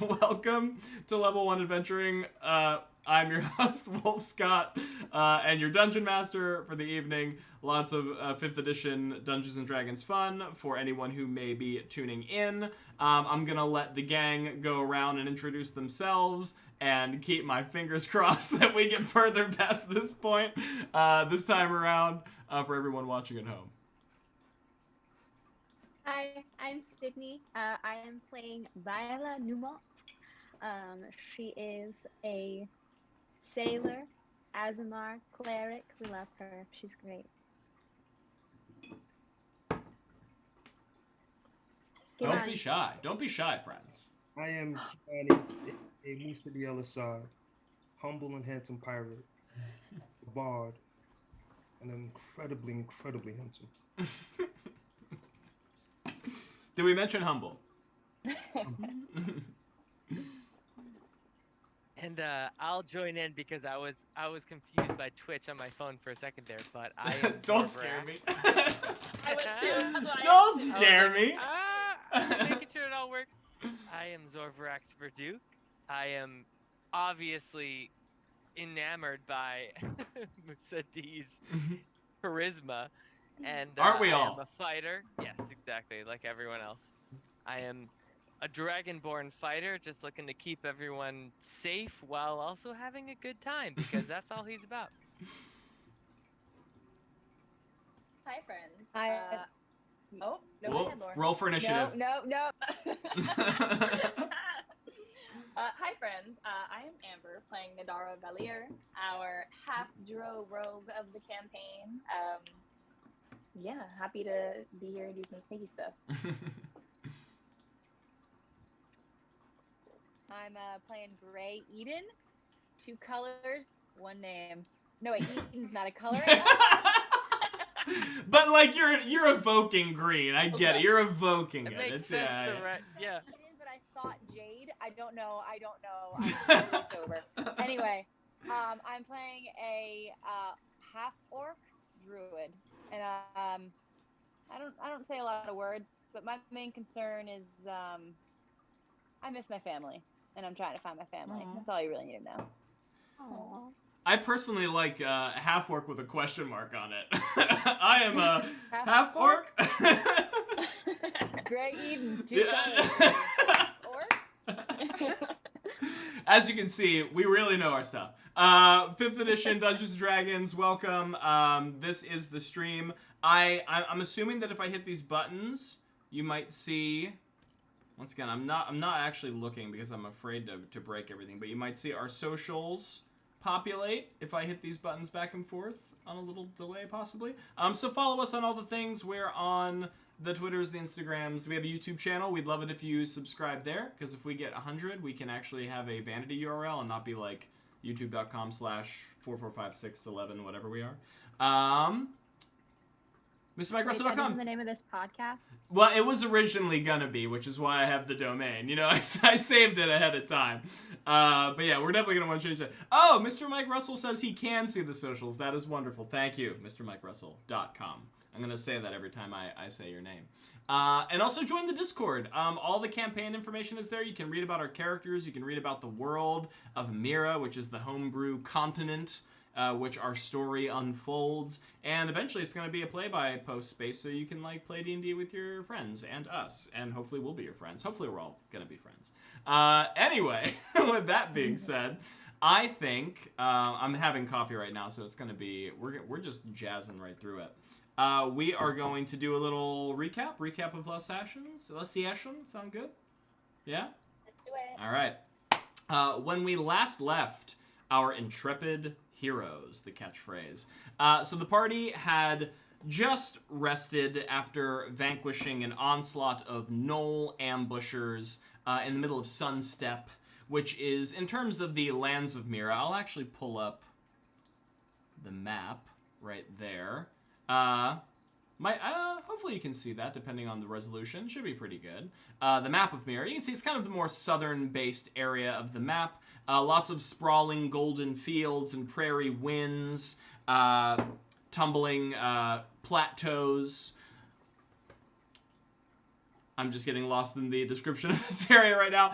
Welcome to Level 1 Adventuring. I'm your host, Wolf Scott, and your Dungeon Master for the evening. Lots of 5th edition Dungeons & Dragons fun for anyone who may be tuning in. I'm going to let the gang go around and introduce themselves and keep my fingers crossed that we get further past this point this time around for everyone watching at home. Hi, I'm Sydney. I am playing Viola Numont. She is a sailor, Azamar cleric. We love her. She's great. Don't be shy. Don't be shy, friends. I am Kiani, a moose to the other side, humble and handsome pirate, a bard, and incredibly, incredibly handsome. Did we mention humble? And I'll join in because I was confused by Twitch on my phone for a second there, but I am Don't Zorvarak. scare me. I was too. That's why Don't I scare me. I'm making sure it all works. I am Zorvarax Verduke. I am obviously enamored by Musa D's charisma, and Aren't we I all? am a fighter. Yes, exactly, like everyone else. I am a dragonborn fighter, just looking to keep everyone safe while also having a good time, because that's all he's about. Hi, friends. Hi. Oh, no, Whoa, go ahead, Laura. roll for initiative. No. Hi, friends. I am Amber, playing Nadara Valier, our half-dro rogue of the campaign. Yeah, happy to be here and do some sneaky stuff. I'm playing Gray Eden. 2 colors, 1 name. No, wait, Eden's not a color. But like you're evoking green. I get it. You're evoking it. It makes It's sense, yeah. right? Yeah. Eden, but I thought Jade. I don't know. I'm really sober. Anyway, I'm playing a half orc druid, and I don't say a lot of words, but my main concern is I miss my family, and I'm trying to find my family. Aww. That's all you really need to know. Aww. I personally like half orc with a question mark on it. I am a half orc. Gray Eden, 2 Yeah. colors. Orc. As you can see, we really know our stuff. 5th edition Dungeons & Dragons, welcome. This is the stream. I'm assuming that if I hit these buttons, you might see... Once again, I'm not actually looking because I'm afraid to break everything, but you might see our socials populate if I hit these buttons back and forth on a little delay, possibly. So follow us on all the things. We're on the Twitters, the Instagrams. We have a YouTube channel. We'd love it if you subscribe there, because if we get 100, we can actually have a vanity URL and not be like youtube.com/445611, whatever we are. MrMikeRussell.com. That isn't the name of this podcast? Well, it was originally gonna be, which is why I have the domain. You know, I saved it ahead of time. But yeah, we're definitely gonna want to change that. Oh, Mr. Mike Russell says he can see the socials. That is wonderful. Thank you, MrMikeRussell.com. I'm gonna say that every time I say your name. And also join the Discord. All the campaign information is there. You can read about our characters. You can read about the world of Mira, which is the homebrew continent. Which our story unfolds, and eventually it's going to be a play-by-post space, so you can like play D&D with your friends and us, and hopefully we'll be your friends. Hopefully we're all going to be friends. Anyway, with that being said, I think I'm having coffee right now, so it's going to be we're just jazzing right through it. We are going to do a little recap of last sessions. Sound good? Yeah. Let's do it. All right. When we last left our intrepid heroes, the catchphrase. So the party had just rested after vanquishing an onslaught of gnoll ambushers in the middle of Sunstep, which is, in terms of the lands of Mira, I'll actually pull up the map right there. Hopefully you can see that, depending on the resolution. Should be pretty good. The map of Mira, you can see it's kind of the more southern-based area of the map. Lots of sprawling golden fields and prairie winds, tumbling plateaus. I'm just getting lost in the description of this area right now.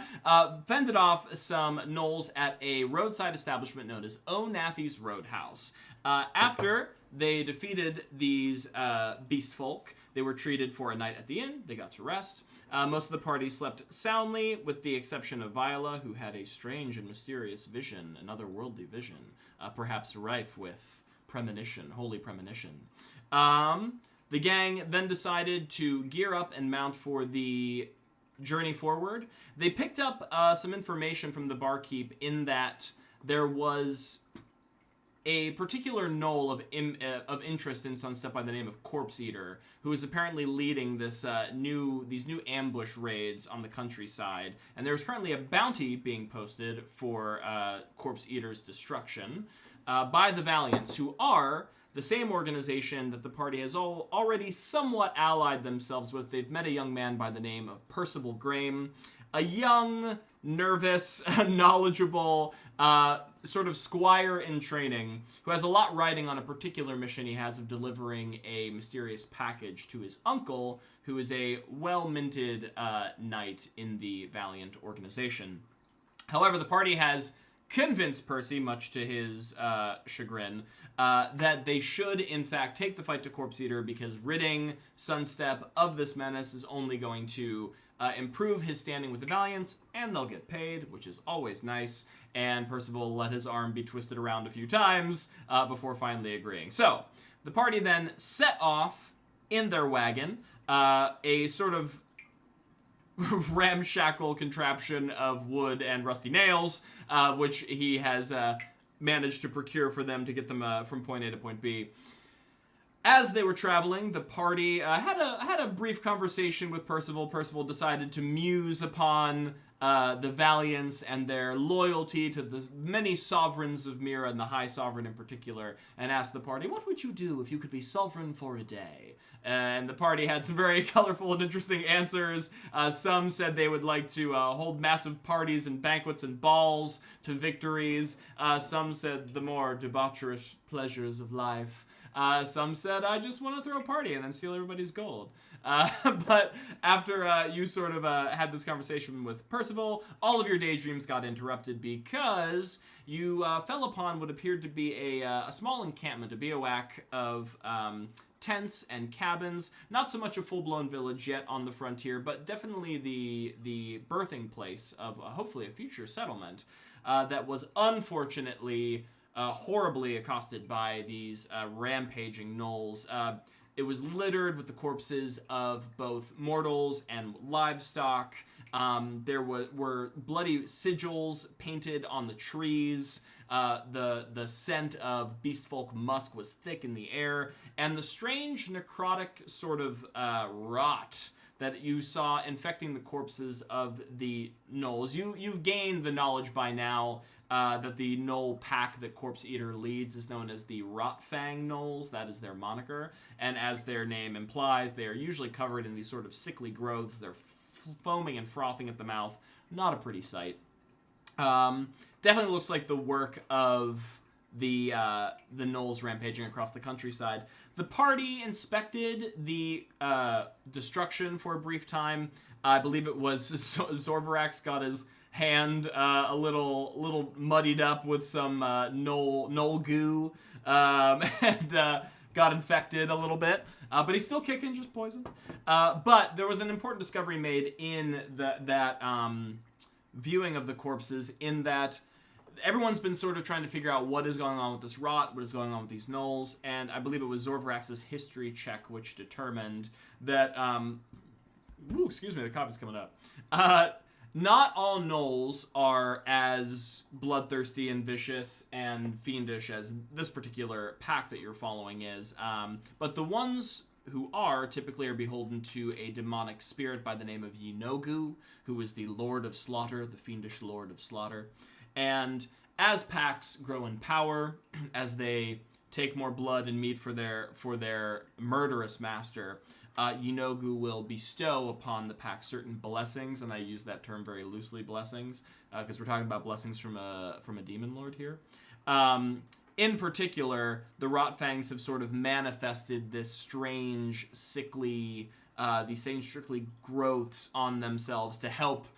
Fended off some gnolls at a roadside establishment known as O'Nathy's Roadhouse. After they defeated these beast folk, they were treated for a night at the inn. They got to rest. Most of the party slept soundly, with the exception of Viola, who had a strange and mysterious vision, an otherworldly vision, perhaps rife with premonition, holy premonition. The gang then decided to gear up and mount for the journey forward. They picked up some information from the barkeep in that there was a particular gnoll of interest in Sunstep by the name of Corpse Eater, who is apparently leading these new ambush raids on the countryside. And there's currently a bounty being posted for Corpse Eater's destruction by the Valiants, who are the same organization that the party has already somewhat allied themselves with. They've met a young man by the name of Percival Graham, a young, nervous, knowledgeable, sort of squire in training, who has a lot riding on a particular mission he has of delivering a mysterious package to his uncle, who is a well-minted knight in the Valiant organization. However, the party has convinced Percy, much to his chagrin, that they should, in fact, take the fight to Corpse Eater, because ridding Sunstep of this menace is only going to improve his standing with the Valiants, and they'll get paid, which is always nice. And Percival let his arm be twisted around a few times before finally agreeing. So, the party then set off in their wagon, a sort of ramshackle contraption of wood and rusty nails, which he has managed to procure for them to get them from point A to point B. As they were traveling, the party had a brief conversation with Percival. Percival decided to muse upon the Valiants and their loyalty to the many sovereigns of Mira, and the High Sovereign in particular, and asked the party, what would you do if you could be sovereign for a day? And the party had some very colorful and interesting answers. Some said they would like to hold massive parties and banquets and balls to victories. Some said the more debaucherous pleasures of life. Some said, I just want to throw a party and then steal everybody's gold. But after you sort of had this conversation with Percival, all of your daydreams got interrupted because you fell upon what appeared to be a small encampment, a bivouac of tents and cabins. Not so much a full-blown village yet on the frontier, but definitely the birthing place of hopefully a future settlement that was unfortunately horribly accosted by these rampaging gnolls. It was littered with the corpses of both mortals and livestock. There were bloody sigils painted on the trees. The scent of beastfolk musk was thick in the air, and the strange necrotic sort of rot that you saw infecting the corpses of the gnolls. You've gained the knowledge by now that the gnoll pack that Corpse Eater leads is known as the Rotfang Gnolls. That is their moniker. And as their name implies, they are usually covered in these sort of sickly growths. They're foaming and frothing at the mouth. Not a pretty sight. Definitely looks like the work of the gnolls rampaging across the countryside. The party inspected the destruction for a brief time. I believe it was Zorvarax got his hand a little muddied up with some gnoll goo, and got infected a little bit. But he's still kicking, just poisoned. But there was an important discovery made in that viewing of the corpses, in that everyone's been sort of trying to figure out what is going on with this rot, what is going on with these gnolls, and I believe it was Zorvarax's history check which determined that, excuse me, the coffee's coming up. Not all gnolls are as bloodthirsty and vicious and fiendish as this particular pack that you're following is, but the ones who are typically are beholden to a demonic spirit by the name of Yinogu, who is the Lord of Slaughter, the fiendish Lord of Slaughter. And as packs grow in power, as they take more blood and meat for their murderous master, Yinogu will bestow upon the pack certain blessings, and I use that term very loosely, blessings, because we're talking about blessings from a demon lord here. In particular, the Rotfangs have sort of manifested this strange, sickly these same strictly growths on themselves to help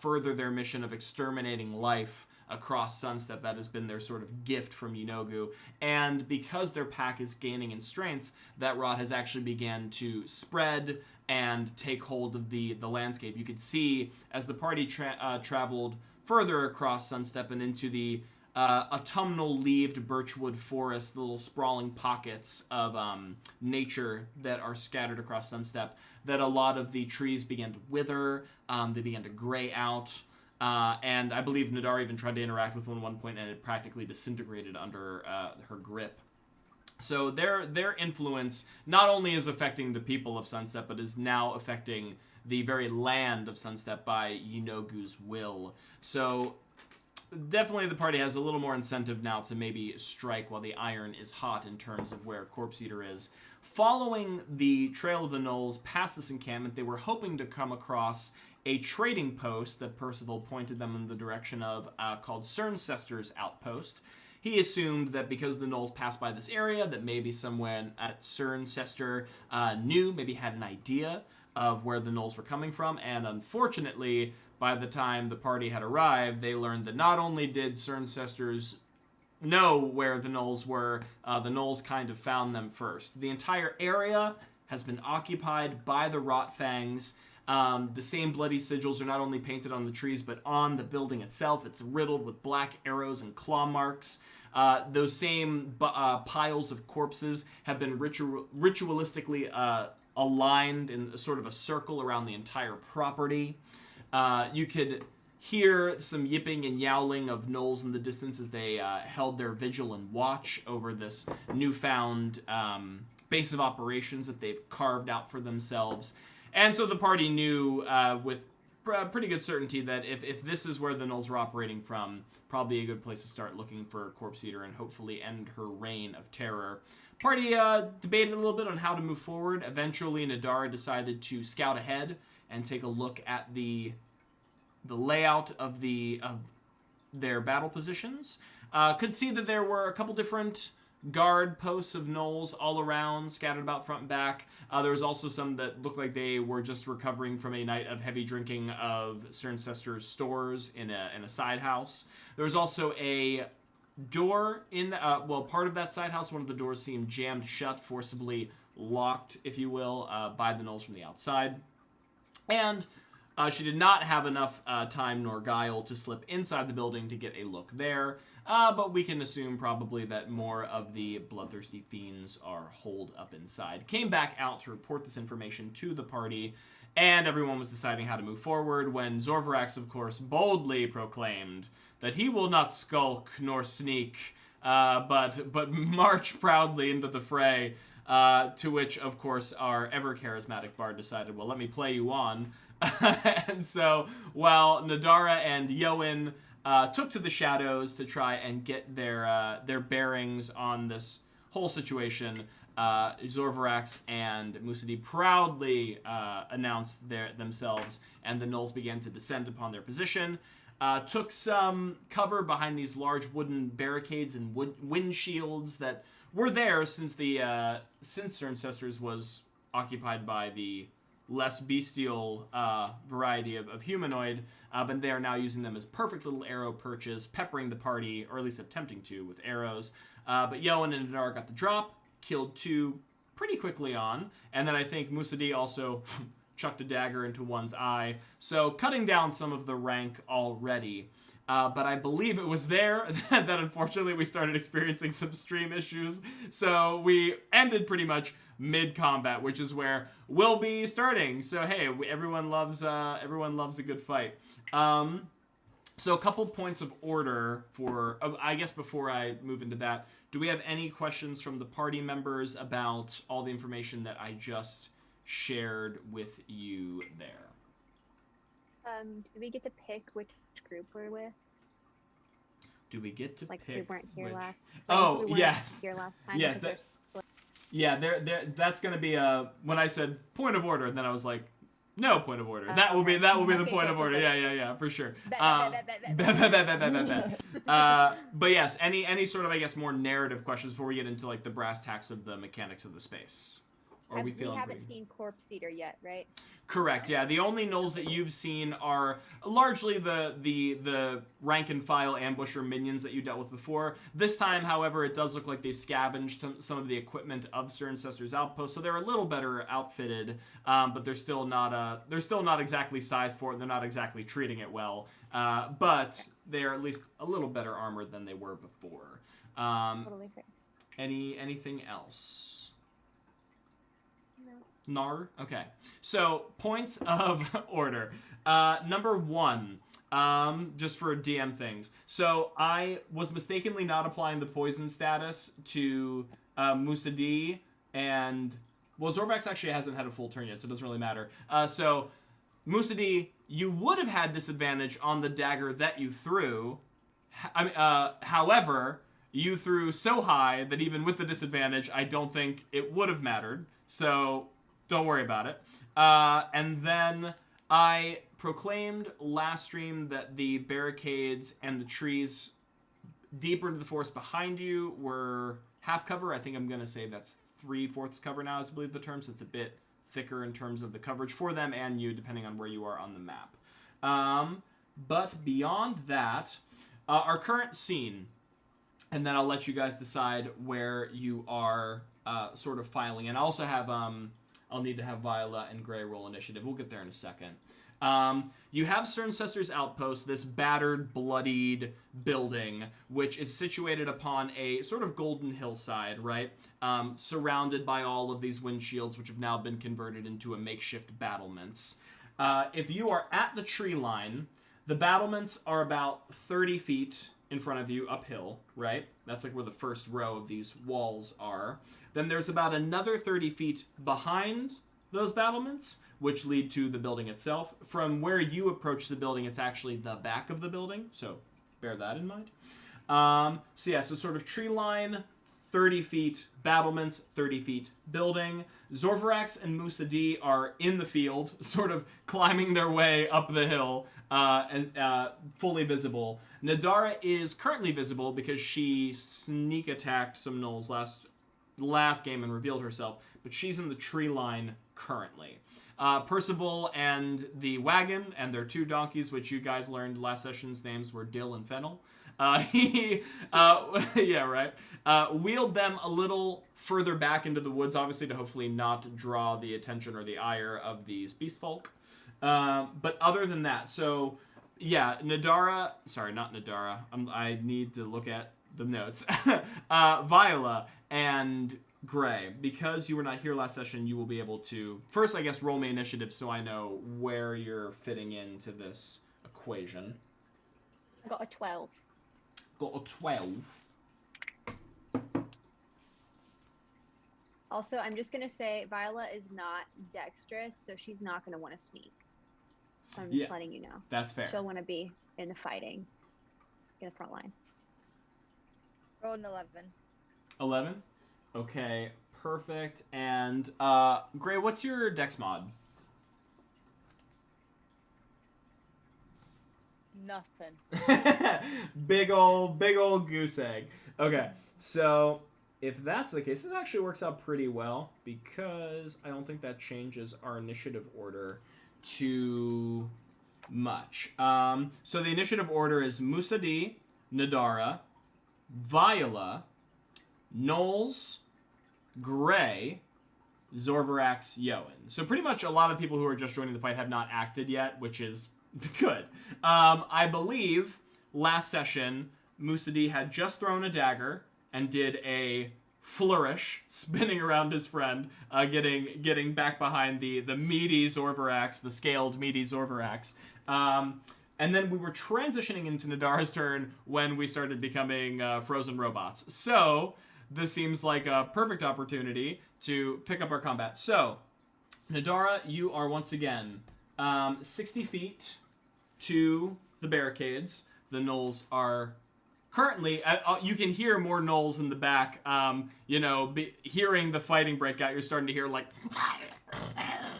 further their mission of exterminating life across Sunstep. That has been their sort of gift from Yenogu. And because their pack is gaining in strength, that rot has actually began to spread and take hold of the landscape. You could see as the party traveled further across Sunstep and into the autumnal-leaved birchwood forest, the little sprawling pockets of nature that are scattered across Sunstep, that a lot of the trees began to wither, they began to gray out, and I believe Nadara even tried to interact with one at one point, and it practically disintegrated under her grip. So their influence not only is affecting the people of Sunstep, but is now affecting the very land of Sunstep by Yenogu's will. So definitely the party has a little more incentive now to maybe strike while the iron is hot in terms of where Corpse Eater is. Following the Trail of the Knolls past this encampment, they were hoping to come across a trading post that Percival pointed them in the direction of, called Cerncester's Outpost. He assumed that because the Knolls passed by this area, that maybe someone at Cerncester knew, maybe had an idea of where the Knolls were coming from, and unfortunately, by the time the party had arrived, they learned that not only did Cerncesters know where the Knolls were, the Knolls kind of found them first. The entire area has been occupied by the Rot Fangs. The same bloody sigils are not only painted on the trees, but on the building itself. It's riddled with black arrows and claw marks. Those same piles of corpses have been ritualistically aligned in sort of a circle around the entire property. You could hear some yipping and yowling of gnolls in the distance as they held their vigil and watch over this newfound base of operations that they've carved out for themselves. And so the party knew with pretty good certainty that if this is where the gnolls were operating from, probably a good place to start looking for Corpse Eater and hopefully end her reign of terror. Party debated a little bit on how to move forward. Eventually, Nadara decided to scout ahead and take a look at the layout of their battle positions. Could see that there were a couple different guard posts of gnolls all around, scattered about front and back. There was also some that looked like they were just recovering from a night of heavy drinking of Cerncester's stores in a side house. There was also a door in the, part of that side house. One of the doors seemed jammed shut, forcibly locked, if you will, by the gnolls from the outside. And she did not have enough time nor guile to slip inside the building to get a look there. But we can assume probably that more of the bloodthirsty fiends are holed up inside. Came back out to report this information to the party, and everyone was deciding how to move forward when Zorvarax, of course, boldly proclaimed that he will not skulk nor sneak, but march proudly into the fray, to which, of course, our ever-charismatic bard decided, well, let me play you on. And so, while Nadara and Yoan took to the shadows to try and get their bearings on this whole situation, Zorvarax and Musadi proudly announced themselves, and the gnolls began to descend upon their position. Took some cover behind these large wooden barricades and wind shields that were there since Cerncesters was occupied by the less bestial variety of humanoid, but they are now using them as perfect little arrow perches, peppering the party, or at least attempting to, with arrows. But Yoan and Nadar got the drop, killed two pretty quickly on, and then I think Musadi also chucked a dagger into one's eye, so cutting down some of the rank already. But I believe it was there that unfortunately we started experiencing some stream issues, so we ended pretty much mid-combat, which is where we'll be starting. So hey, everyone loves a good fight. So a couple points of order for, I guess before I move into that, do we have any questions from the party members about all the information that I just shared with you there? Do we get to pick which group we're with? Do we get to like pick we weren't here which... last. Oh, we weren't yes. Here last time. Yes, that's gonna be when I said point of order, and then I was like, no point of order. That will be the point of order. Yeah, for sure. But yes, any sort of, I guess, more narrative questions before we get into like the brass tacks of the mechanics of the space. Or are we We feeling haven't pretty good? seen Corpse Eater yet, right? Correct. Yeah, the only gnolls that you've seen are largely the rank and file ambusher minions that you dealt with before. This time, however, it does look like they've scavenged some of the equipment of Sir Ancestor's outpost, so they're a little better outfitted, but they're still not exactly sized for it. They're not exactly treating it well, but they're at least a little better armored than they were before. Totally fair. Anything else? No. Nar? Okay. So, points of order. Number 1, just for DM things. So, I was mistakenly not applying the poison status to Musa D, and... Well, Zorvax actually hasn't had a full turn yet, so it doesn't really matter. So, Musa D, you would have had disadvantage on the dagger that you threw. However, you threw so high that even with the disadvantage, I don't think it would have mattered. So... Don't worry about it. And then I proclaimed last stream that the barricades and the trees deeper into the forest behind you were half cover. I think I'm going to say that's 3/4 cover now, is I believe the term. So it's a bit thicker in terms of the coverage for them and you, depending on where you are on the map. But beyond that, our current scene, and then I'll let you guys decide where you are sort of filing. And I also have... I'll need to have Viola and Gray roll initiative. We'll get there in a second. You have Sir Ancestor's Outpost, this battered, bloodied building, which is situated upon a sort of golden hillside, right? Surrounded by all of these windshields, which have now been converted into a makeshift battlements. If you are at the tree line, the battlements are about 30 feet in front of you uphill, right? That's like where the first row of these walls are. Then there's about another 30 feet behind those battlements, which lead to the building itself. From where you approach the building, it's actually the back of the building, so bear that in mind. So sort of tree line, 30 feet battlements, 30 feet building. Zorvarax and Musa D are in the field, sort of climbing their way up the hill, and fully visible. Nadara is currently visible because she sneak attacked some gnolls last game and revealed herself, but she's in the tree line currently. Percival and the wagon and their 2 donkeys, which you guys learned last session's names were Dill and Fennel. Wheeled them a little further back into the woods, obviously to hopefully not draw the attention or the ire of these beast folk. But other than that, so yeah, Nadara, sorry, not Nadara. I need to look at the notes. Viola and Gray, because you were not here last session, you will be able to first, I guess, roll me initiative so I know where you're fitting into this equation. I got a 12. Got a 12. Also, I'm just gonna say Viola is not dexterous, so she's not gonna want to sneak. So I'm just letting you know. That's fair. She'll want to be in the fighting, in the front line. Rolled an 11. 11? Okay, perfect. And Gray, what's your dex mod? Nothing. big old goose egg. Okay, so if that's the case, it actually works out pretty well because I don't think that changes our initiative order too much. So the initiative order is Musa D, Nadara, Viola, Knolls, Gray, Zorvarax, Yoan. So pretty much a lot of people who are just joining the fight have not acted yet, which is good. I believe last session, Musa D had just thrown a dagger and did a flourish, spinning around his friend, getting back behind the meaty Zorvarax, the scaled meaty Zorvarax. And then we were transitioning into Nadara's turn when we started becoming frozen robots. So this seems like a perfect opportunity to pick up our combat. So, Nadara, you are once again 60 feet to the barricades. The gnolls are currently... you can hear more gnolls in the back. Hearing the fighting break out, you're starting to hear, like...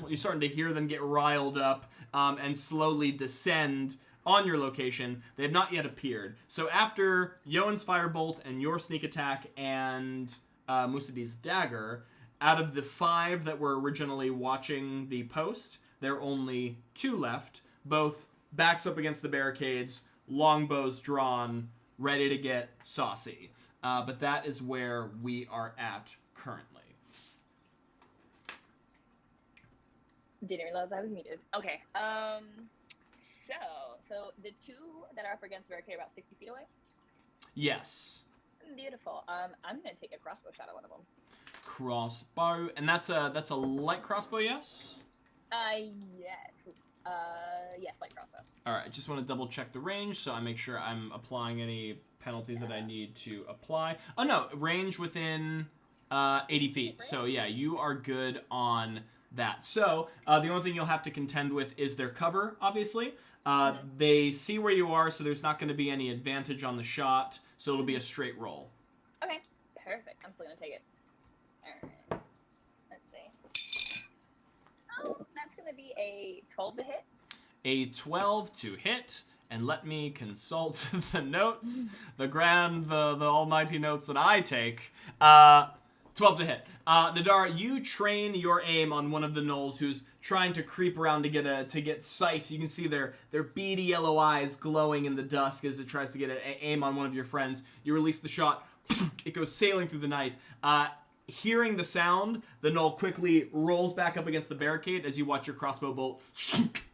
You're starting to hear them get riled up and slowly descend on your location. They have not yet appeared. So after Yoan's firebolt and your sneak attack and Musa D's dagger, out of the 5 that were originally watching the post, there are only 2 left, both backs up against the barricades, longbows drawn, ready to get saucy. But that is where we are at currently. Didn't realize I was muted. Okay. So the 2 that are up against barricade are about 60 feet away. Yes. Beautiful. I'm gonna take a crossbow shot at one of them. Crossbow, and that's a light crossbow, yes? Yes. Yes, light crossbow. All right, just want to double check the range so I make sure I'm applying any penalties that I need to apply. Oh no, range within 80 feet. So yeah, you are good on that. So the only thing you'll have to contend with is their cover, obviously. They see where you are, so there's not going to be any advantage on the shot, so it'll be a straight roll. Okay, perfect. I'm still gonna take it. Alright. Let's see. Oh, that's gonna be a 12 to hit. A 12 to hit, and let me consult the notes, the almighty notes that I take. 12 to hit. Nadara, you train your aim on one of the gnolls who's trying to creep around to get sight. You can see their beady yellow eyes glowing in the dusk as it tries to get an aim on one of your friends. You release the shot. It goes sailing through the night. Hearing the sound, the gnoll quickly rolls back up against the barricade as you watch your crossbow bolt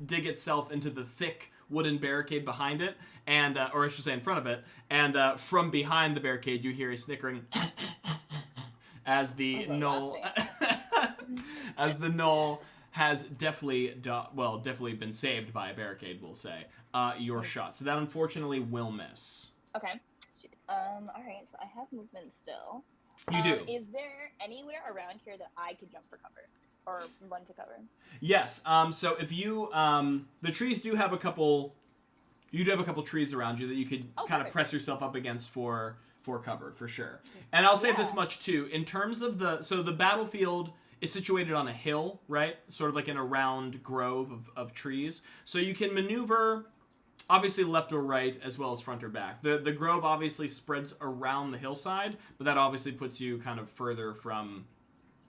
dig itself into the thick wooden barricade behind it, and or I should say in front of it. And from behind the barricade, you hear a snickering as the gnoll has definitely been saved by a barricade, we'll say. Your shot. So that unfortunately will miss. Okay. Alright, so I have movement still. You do. Is there anywhere around here that I could jump for cover? Or run to cover? Yes. So if you the trees do have a couple trees around you that you could kind of press yourself up against for cover, for sure. And I'll say this much too, in terms of the battlefield is situated on a hill, right? Sort of like in a round grove of trees. So you can maneuver obviously left or right as well as front or back. The grove obviously spreads around the hillside, but that obviously puts you kind of further from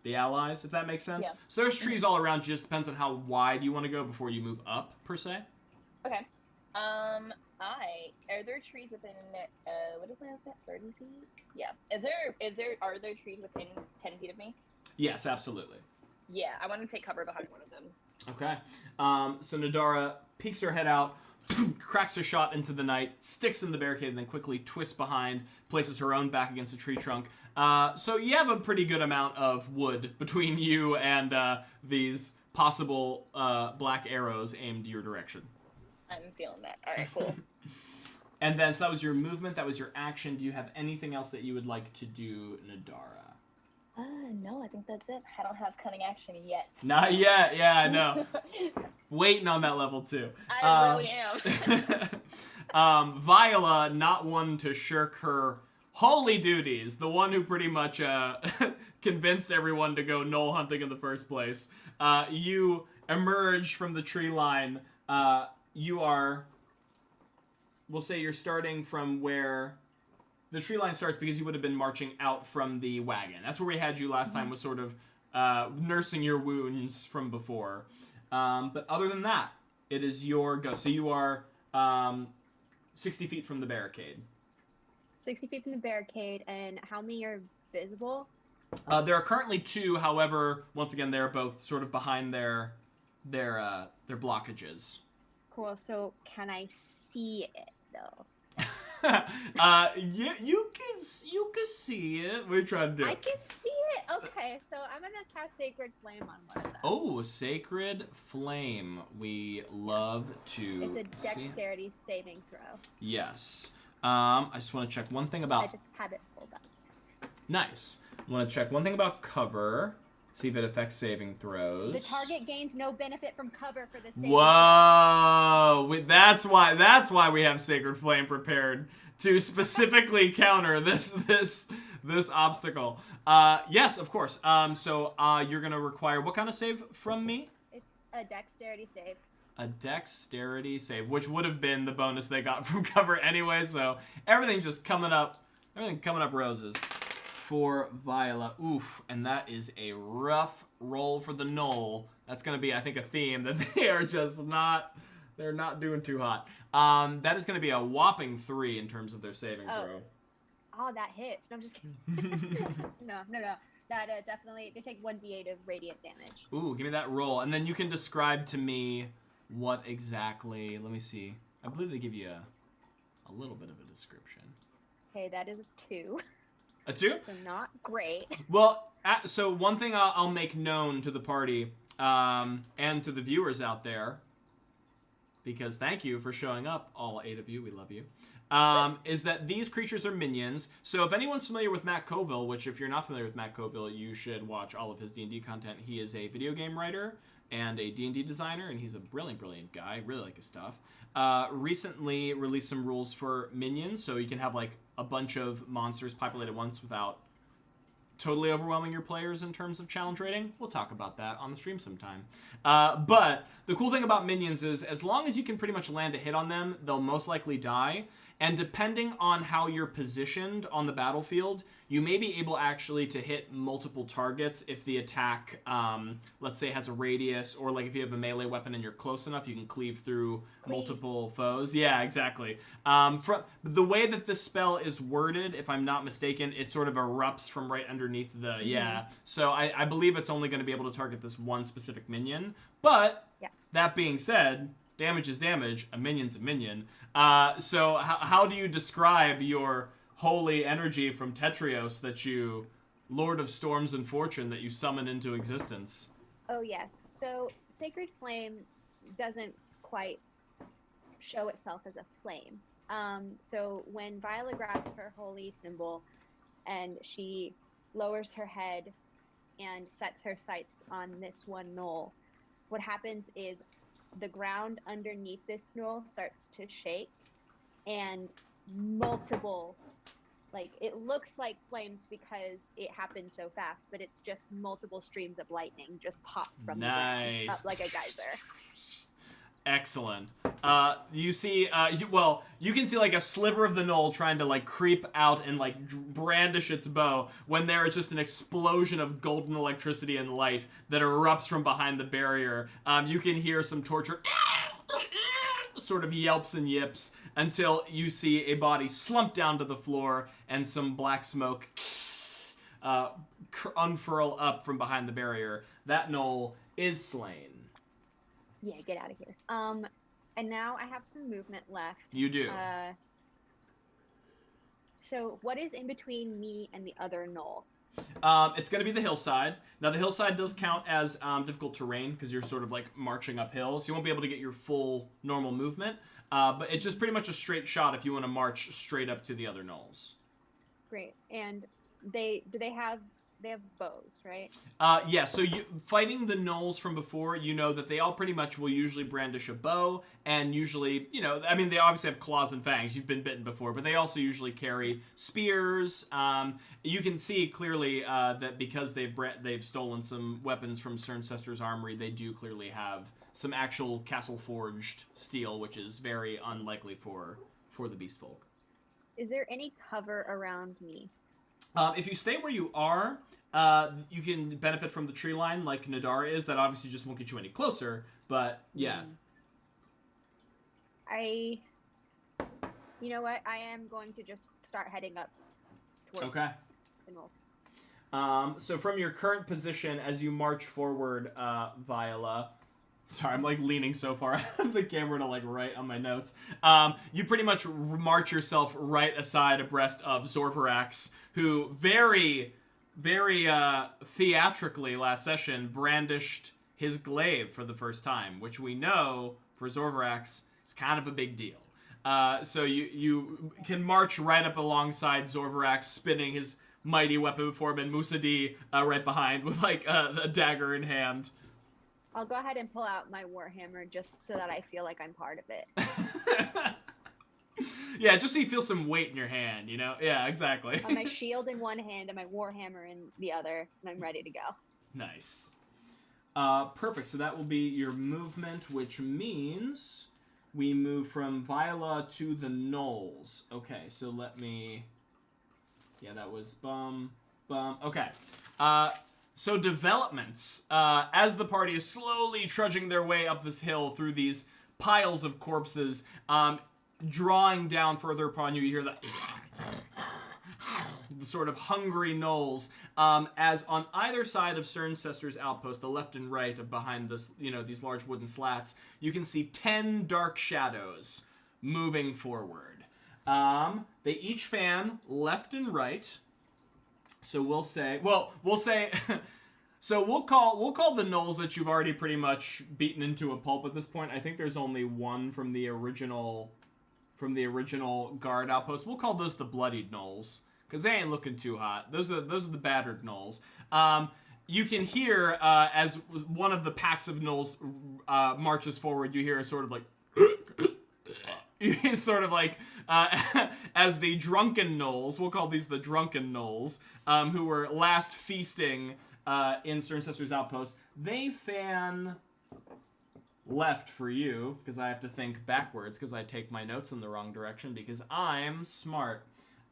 the allies, if that makes sense. Yeah. So there's trees all around you, just depends on how wide you want to go before you move up, per se. Okay. Are there trees within, what is that, 30 feet? Yeah. Are there trees within 10 feet of me? Yes, absolutely. Yeah, I want to take cover behind one of them. Okay. So Nadara peeks her head out, cracks her shot into the night, sticks in the barricade, and then quickly twists behind, places her own back against a tree trunk. So you have a pretty good amount of wood between you and these possible black arrows aimed your direction. I'm feeling that. All right, cool. And then, so that was your movement, that was your action. Do you have anything else that you would like to do, Nadara? No, I think that's it. I don't have cunning action yet. Not yet, yeah, I know. Waiting on that level, too. I really am. Viola, not one to shirk her holy duties, the one who pretty much convinced everyone to go gnoll hunting in the first place. You emerge from the tree line. You are, we'll say you're starting from where the tree line starts because you would have been marching out from the wagon. That's where we had you last time, was sort of nursing your wounds from before. But other than that, it is your go. So you are 60 feet from the barricade. 60 feet from the barricade, and how many are visible? There are currently 2. However, once again, they're both sort of behind their blockages. Cool. So can I see it though? Yeah, you can see it. We're trying to do. I can see it. Okay, so I'm gonna cast Sacred Flame on one of them. Oh, Sacred Flame. We love to. It's a Dexterity saving throw. Yes. I just want to check one thing about. I just have it pulled up. Nice. I want to check one thing about cover. See if it affects saving throws. The target gains no benefit from cover for the saving Whoa! That's why we have Sacred Flame prepared to specifically counter this obstacle. Yes, of course. So you're gonna require what kind of save from me? It's a Dexterity save. A Dexterity save, which would have been the bonus they got from cover anyway. So everything just coming up roses. for Viola. Oof, and that is a rough roll for the Knoll. That's going to be, I think, a theme that they are just not, they're not doing too hot. That is going to be a whopping 3 in terms of their saving throw. Oh, that hits. No, I'm just kidding. no. That definitely, they take 1d8 of radiant damage. Ooh, give me that roll. And then you can describe to me what exactly, let me see. I believe they give you a little bit of a description. Okay, that is a 2. A 2? So not great. Well, so one thing I'll make known to the party and to the viewers out there, because thank you for showing up, all 8 of you, we love you, is that these creatures are minions. So if anyone's familiar with Matt Colville, which if you're not familiar with Matt Colville, you should watch all of his D&D content. He is a video game writer and a D&D designer, and he's a brilliant, brilliant guy. Really like his stuff. Recently released some rules for minions, so you can have like a bunch of monsters populate at once without totally overwhelming your players in terms of challenge rating. We'll talk about that on the stream sometime. But the cool thing about minions is as long as you can pretty much land a hit on them, they'll most likely die. And depending on how you're positioned on the battlefield, you may be able actually to hit multiple targets if the attack, let's say, has a radius, or like if you have a melee weapon and you're close enough, you can cleave through multiple foes. Yeah, exactly. From the way that this spell is worded, if I'm not mistaken, it sort of erupts from right underneath the, yeah. So I believe it's only going to be able to target this one specific minion. But that being said, damage is damage. A minion's a minion. So how do you describe your holy energy from Tetrios that you, Lord of Storms and Fortune, that you summon into existence? Oh, yes. So Sacred Flame doesn't quite show itself as a flame. So when Viola grabs her holy symbol and she lowers her head and sets her sights on this one knoll, what happens is the ground underneath this knoll starts to shake, and multiple, like, it looks like flames because it happened so fast, but it's just multiple streams of lightning just pop from the ground up like a geyser. Excellent. You see, you can see like a sliver of the knoll trying to like creep out and like brandish its bow when there is just an explosion of golden electricity and light that erupts from behind the barrier. You can hear some torture sort of yelps and yips until you see a body slump down to the floor and some black smoke unfurl up from behind the barrier. That knoll is slain. Yeah, get out of here. And now I have some movement left. You do. So what is in between me and the other knoll? It's going to be the hillside. Now, the hillside does count as difficult terrain because you're sort of like marching uphill, so you won't be able to get your full normal movement. But it's just pretty much a straight shot if you want to march straight up to the other knolls. Great. And they have bows, right? Yeah, so you fighting the gnolls from before, you know that they all pretty much will usually brandish a bow, and usually, you know, I mean, they obviously have claws and fangs. You've been bitten before, but they also usually carry spears. You can see clearly that because they've stolen some weapons from Cerncester's armory, they do clearly have some actual castle-forged steel, which is very unlikely for the beast folk. Is there any cover around me? If you stay where you are, you can benefit from the tree line like Nadara is. That obviously just won't get you any closer, but yeah. You know what? I am going to just start heading up towards the gnolls. So from your current position, as you march forward, Viola... Sorry, I'm like leaning so far out of the camera to like write on my notes. You pretty much march yourself right aside abreast of Zorvarax, who very, very theatrically last session brandished his glaive for the first time, which we know for Zorvarax is kind of a big deal. So you can march right up alongside Zorvarax, spinning his mighty weapon before him, and Musa D right behind with like a dagger in hand. I'll go ahead and pull out my Warhammer just so that I feel like I'm part of it. Yeah, just so you feel some weight in your hand, you know? Yeah, exactly. My shield in one hand and my Warhammer in the other, and I'm ready to go. Nice. Perfect. So that will be your movement, which means we move from Viola to the gnolls. Okay, so let me... Yeah, that was bum. Okay. So developments. As the party is slowly trudging their way up this hill through these piles of corpses, drawing down further upon you, you hear the sort of hungry gnolls, as on either side of Cerncester's outpost, the left and right of behind this, these large wooden slats, you can see 10 dark shadows moving forward. They each fan left and right. So we'll say, so we'll call the gnolls that you've already pretty much beaten into a pulp at this point. I think there's only one from the original guard outpost. We'll call those the bloodied gnolls, because they ain't looking too hot. Those are the battered gnolls. You can hear, as one of the packs of gnolls marches forward, you hear a sort of like, sort of like, as the drunken gnolls, we'll call these the drunken gnolls, who were last feasting in Cerncester's outpost, they fan left for you, because I have to think backwards, because I take my notes in the wrong direction, because I'm smart.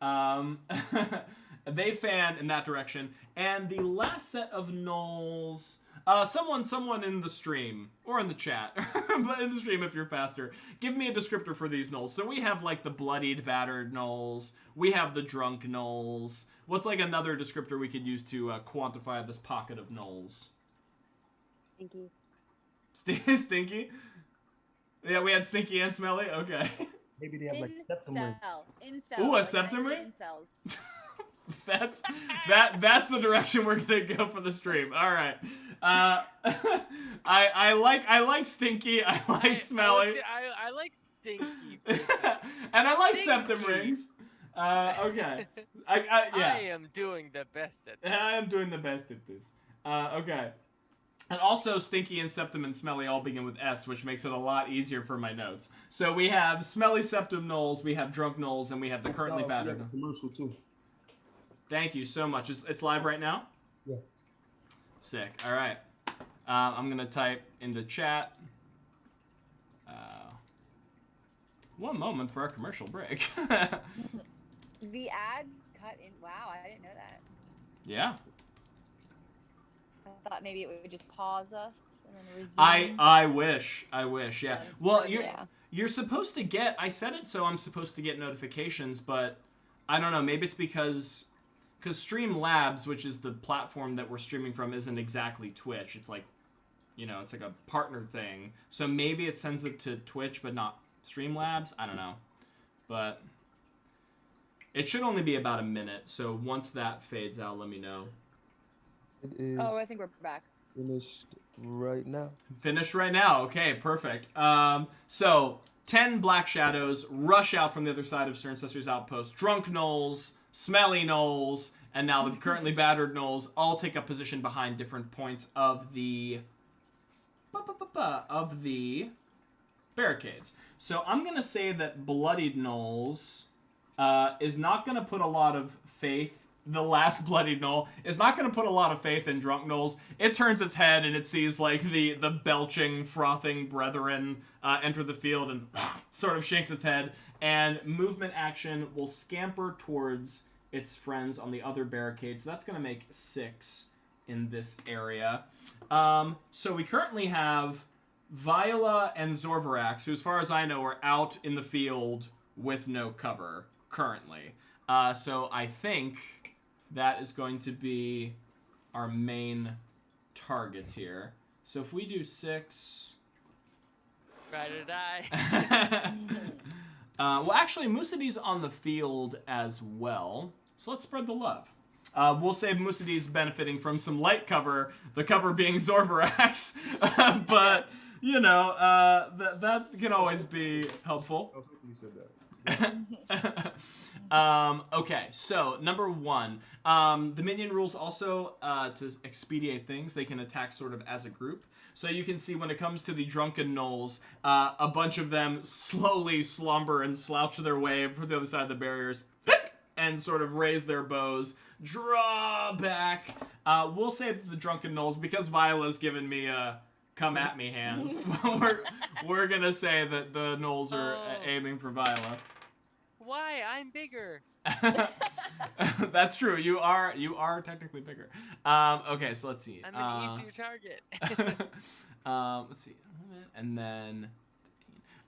They fan in that direction, and the last set of gnolls, someone in the stream, or in the chat, but in the stream if you're faster, give me a descriptor for these gnolls. So we have like the bloodied, battered gnolls, we have the drunk gnolls. What's like another descriptor we could use to quantify this pocket of gnolls? Stinky. Stinky? Yeah, we had stinky and smelly? Okay. Maybe they have like septum ring. Incel. Ooh, a like septum ring? Incels. That's the direction we're gonna go for the stream. All right. I like stinky. I like smelly. I like stinky. And I like septum rings. Okay. Yeah. I am doing the best at this. I am doing the best at this. Okay. And also, stinky and septum and smelly all begin with S, which makes it a lot easier for my notes. So we have smelly septum gnolls, we have drunk gnolls, and we have the currently battered. We have a commercial too. Thank you so much. It's live right now? Yeah. Sick. All right. I'm going to type into chat. One moment for our commercial break. The ads cut in. Wow, I didn't know that. Yeah. I thought maybe it would just pause us and then resume. I wish. Yeah. Well, Yeah. you're supposed to get. I said it so I'm supposed to get notifications, but I don't know. Maybe it's because Streamlabs, which is the platform that we're streaming from, isn't exactly Twitch. It's like, it's like a partner thing. So maybe it sends it to Twitch, but not Streamlabs. I don't know. But it should only be about a minute. So once that fades out, let me know. It is Oh, I think we're back. finished right now. Finished right now. Okay, perfect. So 10 black shadows rush out from the other side of Cerncester's outpost. Drunk gnolls, smelly gnolls, and now the currently battered gnolls all take up position behind different points of the barricades. So I'm gonna say that bloodied gnolls is not gonna put a lot of faith. The last bloodied gnoll is not going to put a lot of faith in drunk gnolls. It turns its head and it sees like the belching, frothing brethren enter the field and sort of shakes its head. And movement action will scamper towards its friends on the other barricade. So that's going to make 6 in this area. So we currently have Viola and Zorvarax, who as far as I know are out in the field with no cover currently. So I think that is going to be our main targets here. So if we do 6... Ride or die. Well, actually, Musadi's on the field as well. So let's spread the love. We'll say Musadi's benefiting from some light cover, the cover being Zorvarax. But, that can always be helpful. Oh, you said that. Okay, so number 1, the Minion Rules also, to expedite things, they can attack sort of as a group. So you can see when it comes to the Drunken Knolls, a bunch of them slowly slumber and slouch their way for the other side of the barriers, and sort of raise their bows, draw back. We'll say that the Drunken Knolls, because Viola's given me come at me hands, we're gonna say that the Knolls are aiming for Viola. Why? I'm bigger. That's true. You are technically bigger. Okay, so let's see. I'm an easier target. Let's see. And then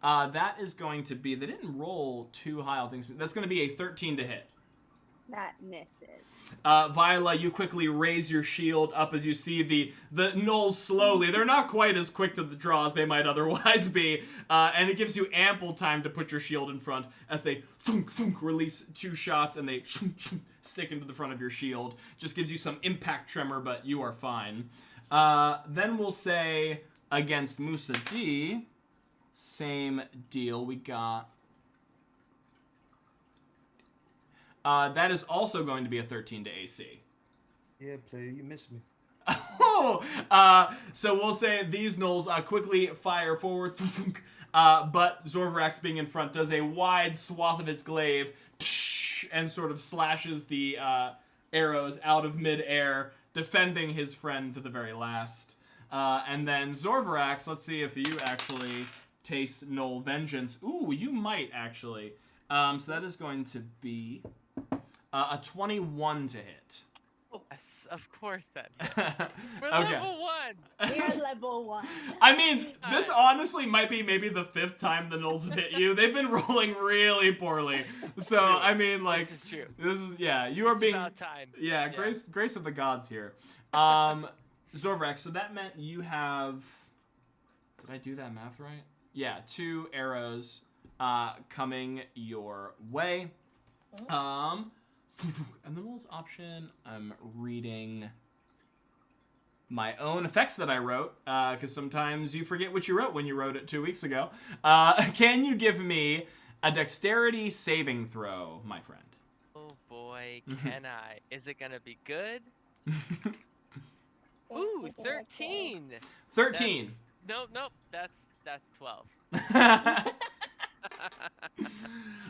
that is going to be. They didn't roll too high on things. That's going to be a 13 to hit. That misses. Viola, you quickly raise your shield up as you see the gnolls slowly. They're not quite as quick to the draw as they might otherwise be, and it gives you ample time to put your shield in front as they thunk, thunk, release 2 shots and they thunk, thunk, stick into the front of your shield. Just gives you some impact tremor, but you are fine. Then we'll say against Musa D, same deal. We got... that is also going to be a 13 to AC. Yeah, player, you missed me. So we'll say these gnolls quickly fire forward, but Zorvrax being in front does a wide swath of his glaive and sort of slashes the arrows out of midair, defending his friend to the very last. And then Zorvrax, let's see if you actually taste Gnoll Vengeance. Ooh, you might actually. So that is going to be a 21 to hit. Yes, of course that. We're Okay. level 1. We are level 1. I mean, this honestly might be maybe the 5th time the gnolls have hit you. They've been rolling really poorly. So, True. I mean, like... This is true. Yeah, you are It's being... about time. Yeah, grace of the gods here. Zorvrax, so that meant you have... Did I do that math right? Yeah, 2 arrows coming your way. And the rules option, I'm reading my own effects that I wrote, because sometimes you forget what you wrote when you wrote it 2 weeks ago. Can you give me a dexterity saving throw, my friend? Oh boy, can I? Is it gonna be good? Ooh, 13. 13. Nope. That's 12.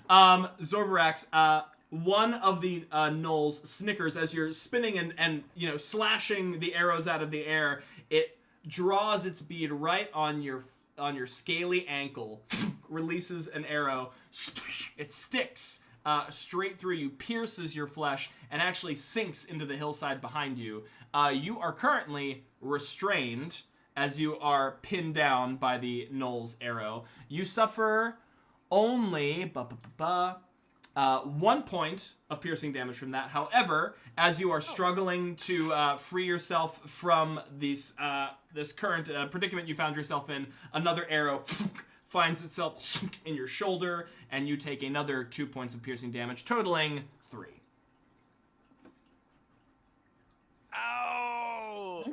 Zorvrax, one of the gnolls snickers as you're spinning and slashing the arrows out of the air. It draws its bead right on your scaly ankle, releases an arrow. It sticks straight through you, pierces your flesh, and actually sinks into the hillside behind you. You are currently restrained as you are pinned down by the gnoll's arrow. You suffer only 1 point of piercing damage from that. However, as you are struggling to free yourself from this current predicament you found yourself in, another arrow finds itself in your shoulder, and you take another 2 points of piercing damage, totaling 3. Ow!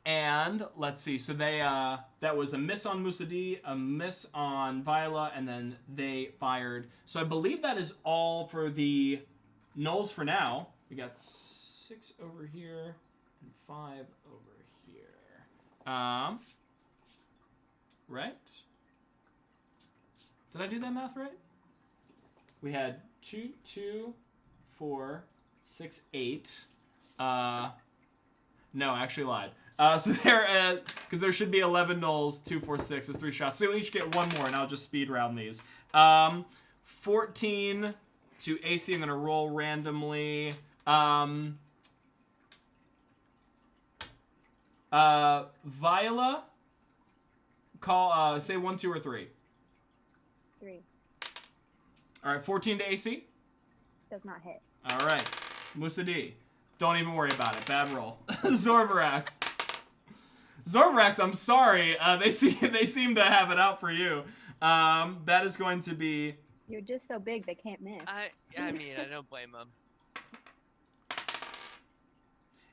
And let's see. So they that was a miss on Musadi, a miss on Viola, and then they fired. So I believe that is all for the gnolls for now. We got 6 over here and 5 over here. Right? Did I do that math right? We had 2, 4, 6, 8. No, I actually lied. So there, because there should be 11 gnolls, 2, 4, 6 is 3 shots. So you'll each get 1 more, and I'll just speed round these. 14 to AC. I'm gonna roll randomly. Viola, call. Say 1, 2, or 3. 3. All right, 14 to AC. Does not hit. All right, Musa D. Don't even worry about it. Bad roll. Zorvrax. I'm sorry. They seem to have it out for you. That is going to be... You're just so big they can't miss. I mean, I don't blame them.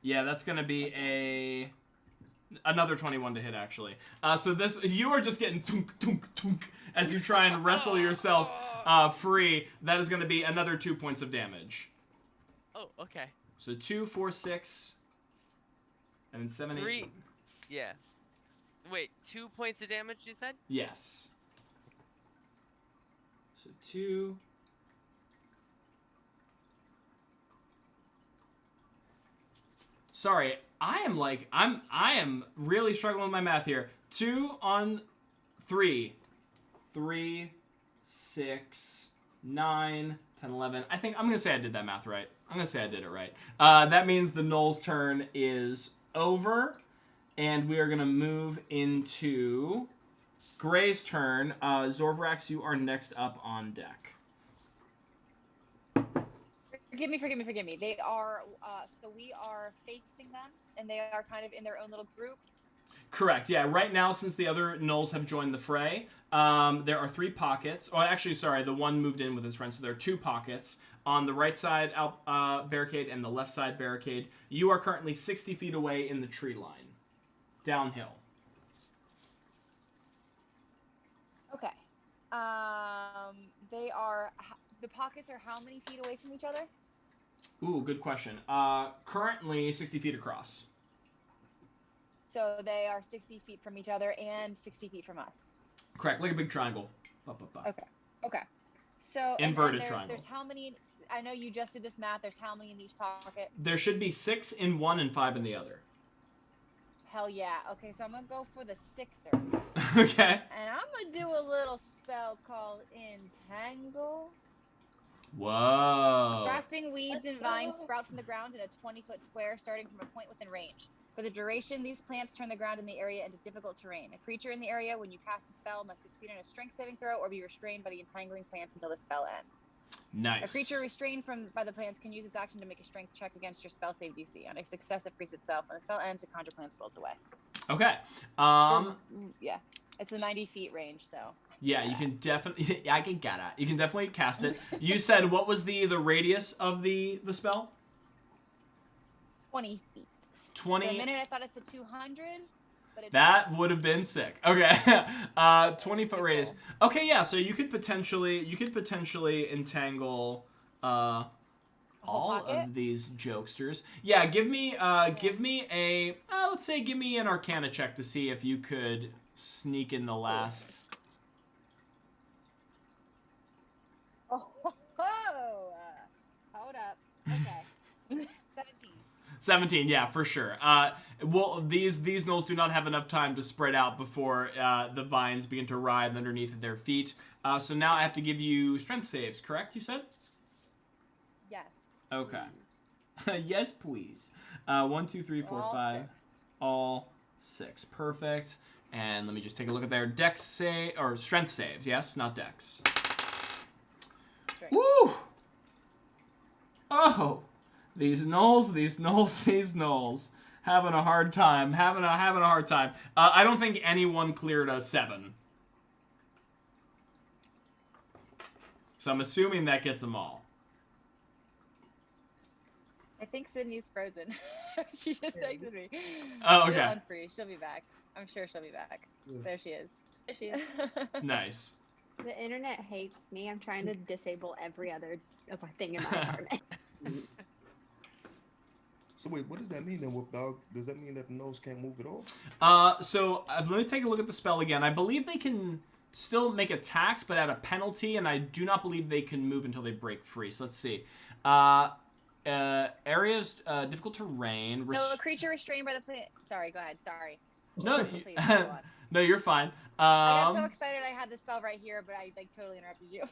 Yeah, that's going to be another 21 to hit, actually. So you are just getting tunk, tunk, tunk as you try and wrestle yourself free. That is going to be another 2 points of damage. Oh, okay. So 2, 4, 6, and then 7, 8. 3. Yeah. Wait, 2 points of damage, you said? Yes. So 2. Sorry, I am really struggling with my math here. 2 on 3. 3, 6, 9, 10, 11. I think I'm going to say I did that math right. I'm going to say I did it right. That means the Knolls' turn is over, and we are going to move into Gray's turn. Zorvrax, you are next up on deck. Forgive me. They are, so we are facing them, and they are kind of in their own little group. Correct, yeah. Right now, since the other Knolls have joined the fray, there are 3 pockets. Oh, actually, sorry, the one moved in with his friend, so there are 2 pockets. On the right side barricade and the left side barricade. You are currently 60 feet away in the tree line. Downhill. Okay. The pockets are how many feet away from each other? Ooh, good question. Currently 60 feet across. So they are 60 feet from each other and 60 feet from us. Correct, like a big triangle. Okay. So Inverted and triangle. There's how many? I know you just did this math. There's how many in each pocket? There should be 6 in one and 5 in the other. Hell yeah. Okay, so I'm gonna go for the 6er. Okay. And I'm gonna do a little spell called Entangle. Whoa. Grasping weeds and vines sprout from the ground in a 20-foot square starting from a point within range. For the duration, these plants turn the ground in the area into difficult terrain. A creature in the area, when you cast the spell, must succeed in a strength saving throw or be restrained by the entangling plants until the spell ends. Nice. A creature restrained by the plants can use its action to make a strength check against your spell save DC. On a success, it frees itself. When the spell ends, it conjure plants rolls away. Okay. Yeah, it's a 90 feet range, so. Yeah, you can definitely. I can get it. You can definitely cast it. You said what was the radius of the spell? 20 feet. 20. For a minute, I thought it said 200, but it's That would have been sick. Okay. 20-foot radius. Okay, yeah. So you could potentially entangle all of these jokesters. Yeah, give me a let's say give me an Arcana check to see if you could sneak in the last. Hold up. Okay. 17. 17, yeah, for sure. Well, these Knolls do not have enough time to spread out before the vines begin to writhe underneath their feet. So now I have to give you strength saves, correct, you said? Yes. Okay. Yes, please. 1, 2, 3, 4, 5. All 6. Perfect. And let me just take a look at their dex save, or strength saves, yes? Not dex. Strength. Woo! Oh! These Knolls. Having a hard time. Having a hard time. I don't think anyone cleared a 7. So I'm assuming that gets them all. I think Sydney's frozen. She just texted me. Oh, okay. She'll unfreeze. She'll be back. I'm sure she'll be back. Yeah. There she is. There she is. Nice. The internet hates me. I'm trying to disable every other thing in my apartment. So wait, what does that mean then, Wolf Dog? Does that mean that the Knolls can't move at all? So let me take a look at the spell again. I believe they can still make attacks, but at a penalty, and I do not believe they can move until they break free. So let's see. Areas, difficult terrain. No, a creature restrained by the plant. Sorry, go ahead. Sorry. No, Please, go on. no, you're fine. I got so excited I had the spell right here, but I totally interrupted you.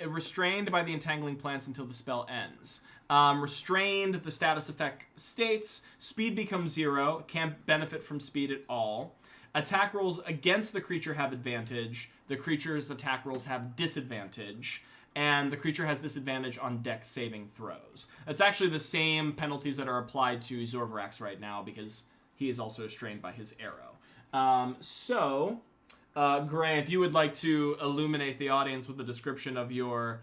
Restrained by the entangling plants until the spell ends. Restrained, the status effect states, speed becomes 0, can't benefit from speed at all. Attack rolls against the creature have advantage. The creature's attack rolls have disadvantage. And the creature has disadvantage on dex saving throws. That's actually the same penalties that are applied to Zorvrax right now because he is also restrained by his arrow. Gray, if you would like to illuminate the audience with the description of your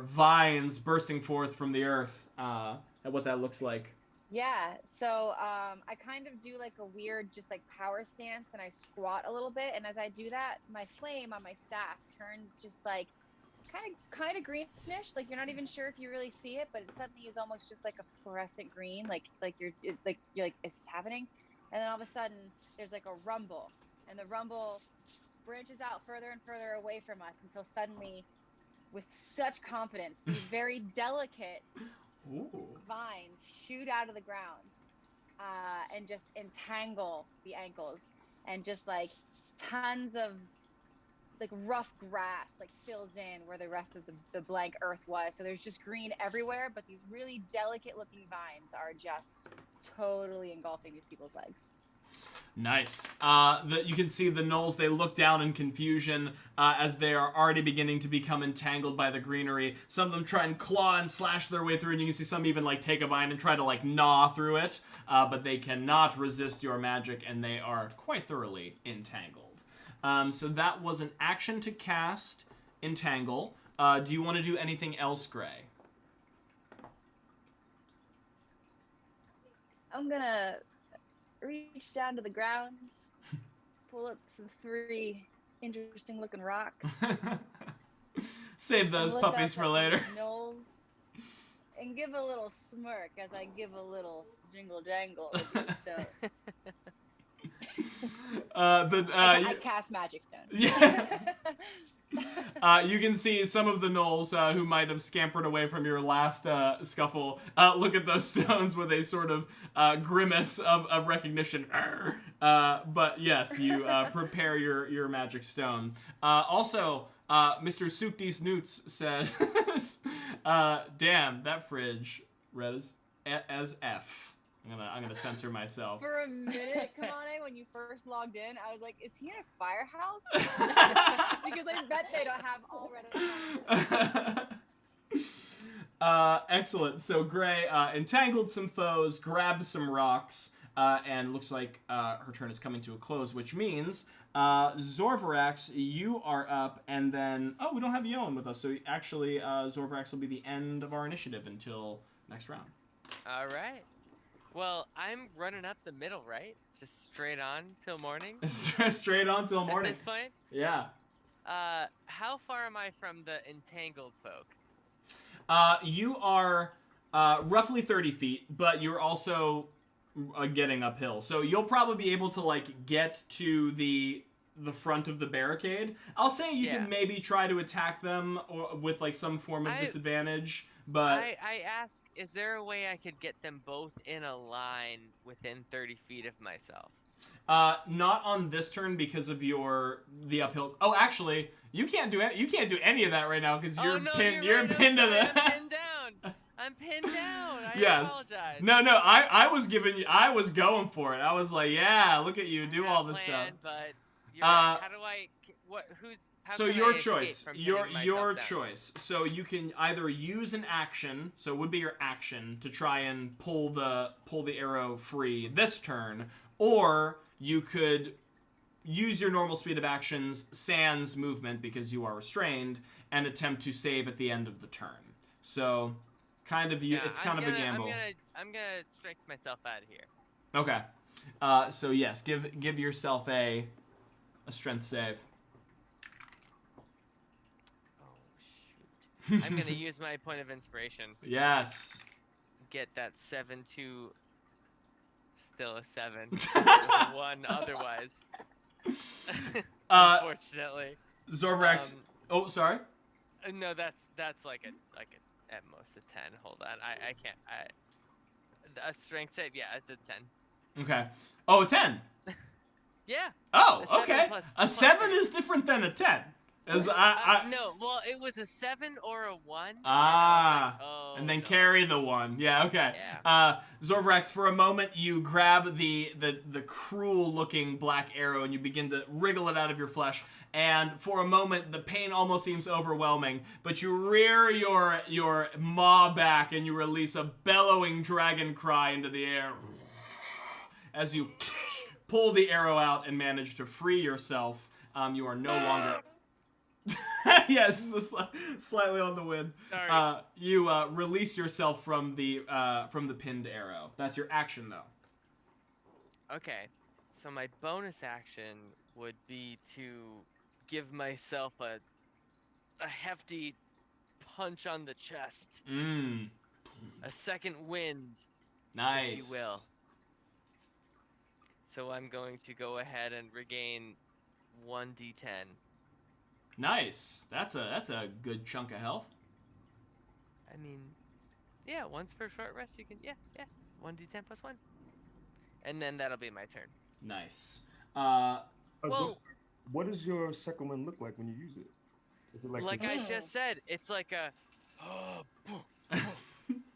vines bursting forth from the earth and what that looks like. Yeah, so I kind of do like a weird just like power stance and I squat a little bit, and as I do that, my flame on my staff turns just like kind of greenish, like you're not even sure if you really see it, but it suddenly is almost just like a fluorescent green, like you're like is this happening? And then all of a sudden there's like a rumble, and the rumble branches out further and further away from us until suddenly, with such confidence, these very delicate vines shoot out of the ground and just entangle the ankles, and just like tons of like rough grass like fills in where the rest of the blank earth was. So there's just green everywhere, but these really delicate looking vines are just totally engulfing these people's legs. Nice. You can see the gnolls, they look down in confusion as they are already beginning to become entangled by the greenery. Some of them try and claw and slash their way through, and you can see some even like take a vine and try to like gnaw through it, but they cannot resist your magic, and they are quite thoroughly entangled. So that was an action to cast Entangle. Do you want to do anything else, Gray? I'm gonna reach down to the ground, pull up some 3 interesting looking rocks. Save those look puppies up for at later. these gnolls and give a little smirk as I give a little jingle jangle. I cast Magic Stone. Yeah. You can see some of the gnolls who might have scampered away from your last scuffle look at those stones with a sort of grimace of recognition. But yes, you prepare your magic stone. Also, Mr. Sukdis Newts says, damn, that fridge read as F. I'm gonna censor myself. For a minute, Kamane, when you first logged in, I was like, is he in a firehouse? Because I bet they don't have all red. Excellent. So Gray entangled some foes, grabbed some rocks, and looks like her turn is coming to a close, which means Zorvarax, you are up, and then we don't have Yoan with us, so actually Zorvarax will be the end of our initiative until next round. All right. Well, I'm running up the middle, right? Just straight on till morning? Straight on till morning. At this point? Yeah. How far am I from the entangled folk? You are roughly 30 feet, but you're also getting uphill. So you'll probably be able to, like, get to the front of the barricade. I'll say you can maybe try to attack them with, like, some form of disadvantage, but... I ask, is there a way I could get them both in a line within 30 feet of myself? Not on this turn because of the uphill. Oh, actually, you can't do any of that right now because you're pinned. You're pinned to the. I'm pinned down. I'm pinned down. I apologize. No. I was going for it. I was like, yeah, look at you do all this stuff. But how do I? So your choice. Your choice. So you can either use an action. So it would be your action to try and pull the arrow free this turn, or you could use your normal speed of actions, sans movement because you are restrained, and attempt to save at the end of the turn. So, it's kind of a gamble. I'm gonna strike myself out of here. Okay. So yes, give yourself a strength save. Oh shoot! I'm gonna use my point of inspiration. Yes. Get that 7 to. Still a 7. It was a 1 otherwise. Unfortunately. Zorvarax. Sorry. No, that's like a at most a 10. Hold on, I can't. A strength save. Yeah, it's a 10. Okay. Oh, a 10. Yeah. Oh, okay. A 7 3. is different than a 10. No, well, it was a 7 or a 1. And then carry the 1. Yeah, okay. Yeah. Zorvarax, for a moment, you grab the cruel-looking black arrow and you begin to wriggle it out of your flesh. And for a moment, the pain almost seems overwhelming, but you rear your maw back and you release a bellowing dragon cry into the air as you pull the arrow out and manage to free yourself. You are no longer... Yes, slightly on the wind. Sorry. You release yourself from the pinned arrow. That's your action, though. Okay, so my bonus action would be to give myself a hefty punch on the chest. A second wind. Nice. If you will. So I'm going to go ahead and regain 1d10. Nice. That's a good chunk of health. I mean, yeah, once per short rest you can, yeah. 1d10 plus 1. And then that'll be my turn. Nice. Well, what does your second one look like when you use it? Is it Like the- I just said, it's like a,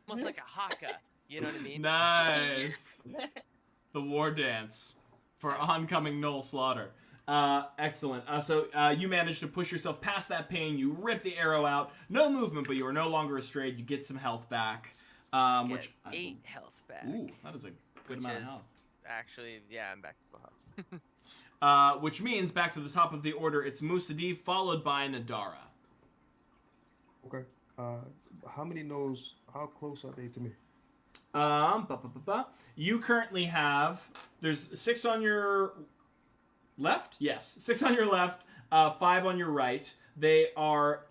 almost like a haka. You know what I mean? Nice. The war dance for oncoming Knoll slaughter. Excellent. So you manage to push yourself past that pain. You rip the arrow out. No movement, but you are no longer strayed. You get some health back. Get Which 8 health back. Ooh, that is a good which amount of is health. actually, yeah, I'm back to full health. Which means back to the top of the order, it's Musad'Dib followed by Nadara. Okay. How many knows? How close are they to me? You currently have, there's 6 on your left? Yes. 6 on your left, 5 on your right. They are,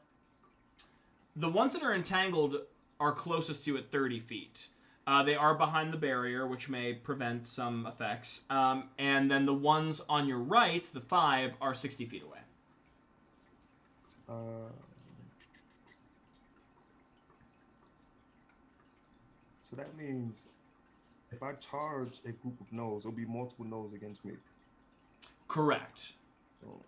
the ones that are entangled are closest to you at 30 feet. They are behind the barrier, which may prevent some effects. And then the ones on your right, the 5, are 60 feet away. So that means if I charge a group of no's, there'll be multiple no's against me. Correct. So,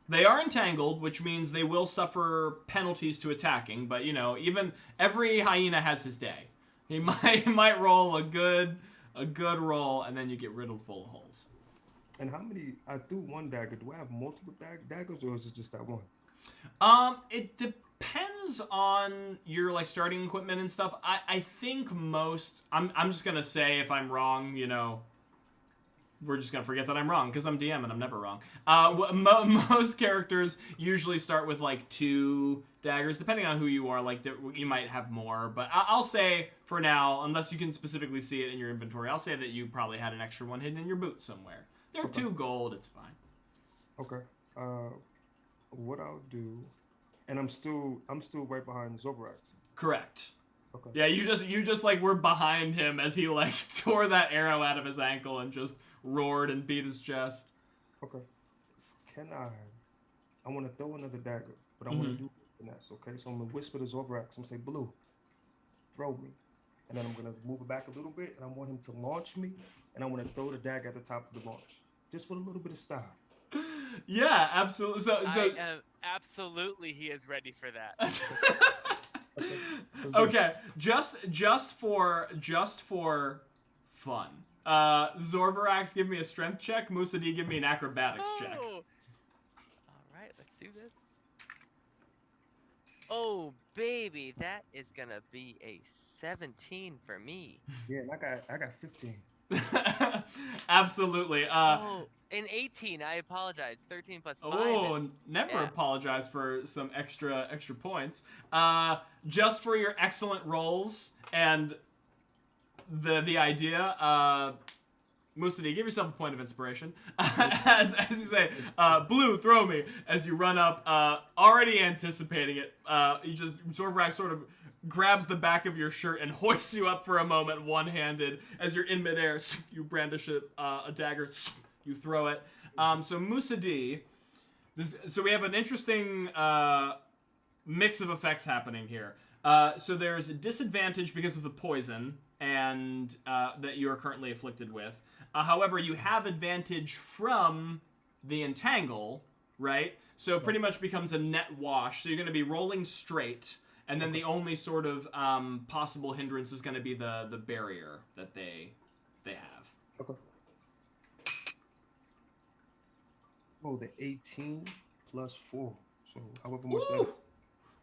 They are entangled, which means they will suffer penalties to attacking. But even every hyena has his day. He might roll a good roll, and then you get riddled full of holes. and how many? I threw one dagger. Do I have multiple daggers, or is it just that one? It depends on your starting equipment and stuff. I think most. I'm just gonna say if I'm wrong, we're just gonna forget that I'm wrong because I'm DM and I'm never wrong. Most characters usually start with 2 daggers, depending on who you are. You might have more, but I'll say for now, unless you can specifically see it in your inventory, I'll say that you probably had an extra one hidden in your boot somewhere. They're 2 gold. It's fine. Okay. What I'll do, and I'm still right behind Zobrax. Correct. Okay. Yeah, you just were behind him as he tore that arrow out of his ankle and just roared and beat his chest. Okay. Can I want to throw another dagger, but I want to do finesse. Okay. So I'm gonna whisper to Zobrax. I'm gonna say, "Blue, throw me," and then I'm gonna move it back a little bit, and I want him to launch me, and I want to throw the dagger at the top of the launch, just with a little bit of style. Yeah, absolutely. So Absolutely, he is ready for that. okay, just for fun. Zorvarax, give me a strength check. Musad'Dib, give me an acrobatics check. All right, let's do this. Oh, baby, that is gonna be a 17 for me. Yeah, and I got 15. Absolutely. An 18. I apologize. 13 plus 5. Never apologize for some extra points. Just for your excellent rolls and the idea. Musad'Dib, give yourself a point of inspiration. as you say, Blue, throw me. As you run up, already anticipating it, Zorvrak sort of grabs the back of your shirt and hoists you up for a moment, one-handed. As you're in midair, you brandish a dagger, you throw it. So Musad'Dib, so we have an interesting mix of effects happening here. So there's a disadvantage because of the poison and that you are currently afflicted with. However, you have advantage from the entangle, right? So it pretty much becomes a net wash. So you're going to be rolling straight, and then the only sort of possible hindrance is going to be the barrier that they have. Okay. Oh, the 18 plus 4. So however much that.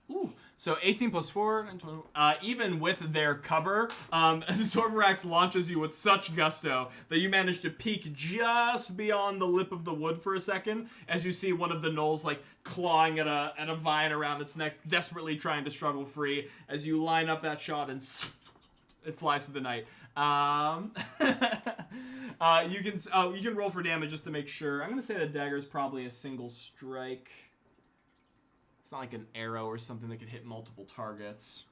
Ooh. So 18 plus 4, and 20, even with their cover, Zorvarax launches you with such gusto that you manage to peek just beyond the lip of the wood for a second as you see one of the gnolls clawing at a vine around its neck, desperately trying to struggle free. As you line up that shot and it flies through the night. You can roll for damage just to make sure. I'm gonna say the dagger is probably a single strike. It's not like an arrow or something that can hit multiple targets.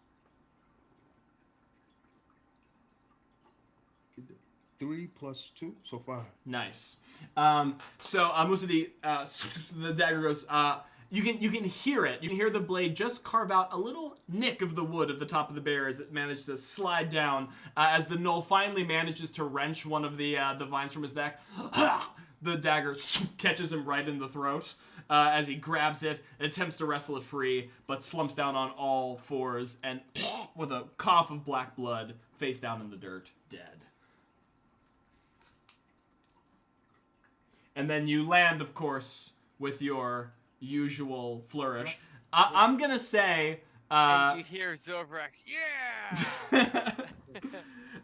3 plus 2, so 5. Nice. So Musad'Dib, the dagger goes. You can hear it. You can hear the blade just carve out a little nick of the wood at the top of the bear as it managed to slide down. As the gnoll finally manages to wrench one of the vines from his neck, the dagger catches him right in the throat as he grabs it and attempts to wrestle it free, but slumps down on all fours and, with a cough of black blood, face down in the dirt, dead. And then you land, of course, with your usual flourish. I'm gonna say... and you hear Zorvrax, yeah!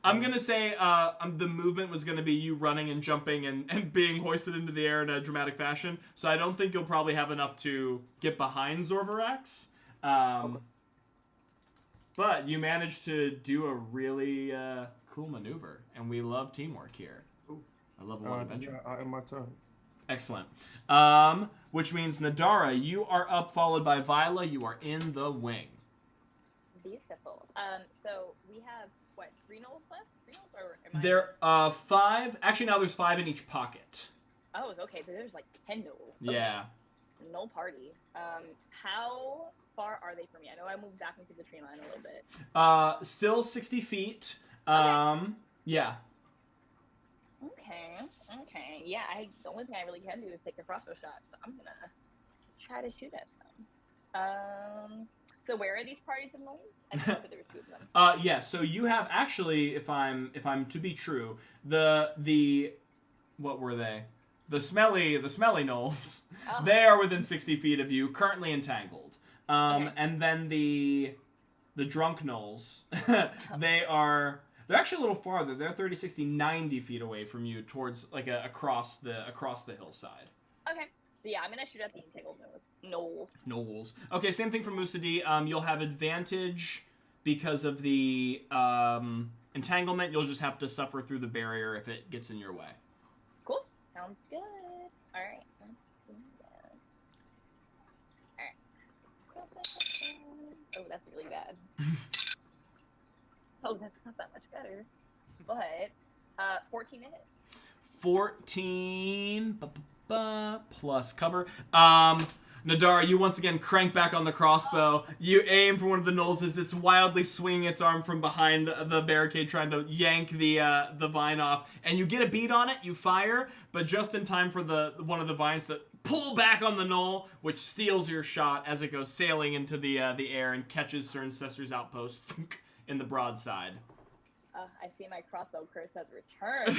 I'm gonna say the movement was gonna be you running and jumping and being hoisted into the air in a dramatic fashion. So I don't think you'll probably have enough to get behind Zorvrax. But you managed to do a really cool maneuver, and we love teamwork here. I love one adventure. Yeah, in my turn. Excellent. Which means Nadara, you are up, followed by Viola. You are in the wing. Beautiful. So we have, what, 3 Knolls left? 3 Knolls, or am I... There 5. Actually, now there's 5 in each pocket. Oh, okay, so there's like 10 Knolls. Okay. Yeah. Knoll party. How far are they from me? I know I moved back into the tree line a little bit. Still 60 feet. Okay. Yeah. Okay. Yeah, the only thing I really can do is take a crossbow shot, so I'm gonna try to shoot at them. So where are these parties of Knolls? I know that there were 2 of them. Yeah, so you have actually, if I'm to be true, the what were they? The smelly Knolls. Oh. They are within 60 feet of you, currently entangled. Okay. And then the Drunken Knolls, they're actually a little farther. They're 30, 60, 90 feet away from you, towards like across the hillside. Okay. So yeah, I'm gonna shoot at the entangled Knolls. Knolls. Okay, same thing for Musadee. You'll have advantage because of the entanglement. You'll just have to suffer through the barrier if it gets in your way. Cool. Sounds good. All right. Let's do that. All right. Oh, that's really bad. Oh, that's not that much better. But 14 to hit. 14 plus cover. Nadara, you once again crank back on the crossbow. You aim for one of the Knolls as it's wildly swinging its arm from behind the barricade, trying to yank the vine off. And you get a beat on it. You fire, but just in time for one of the vines to pull back on the Knoll, which steals your shot as it goes sailing into the air and catches Sir Ancestr's outpost in the broadside. I see my crossbow curse has returned.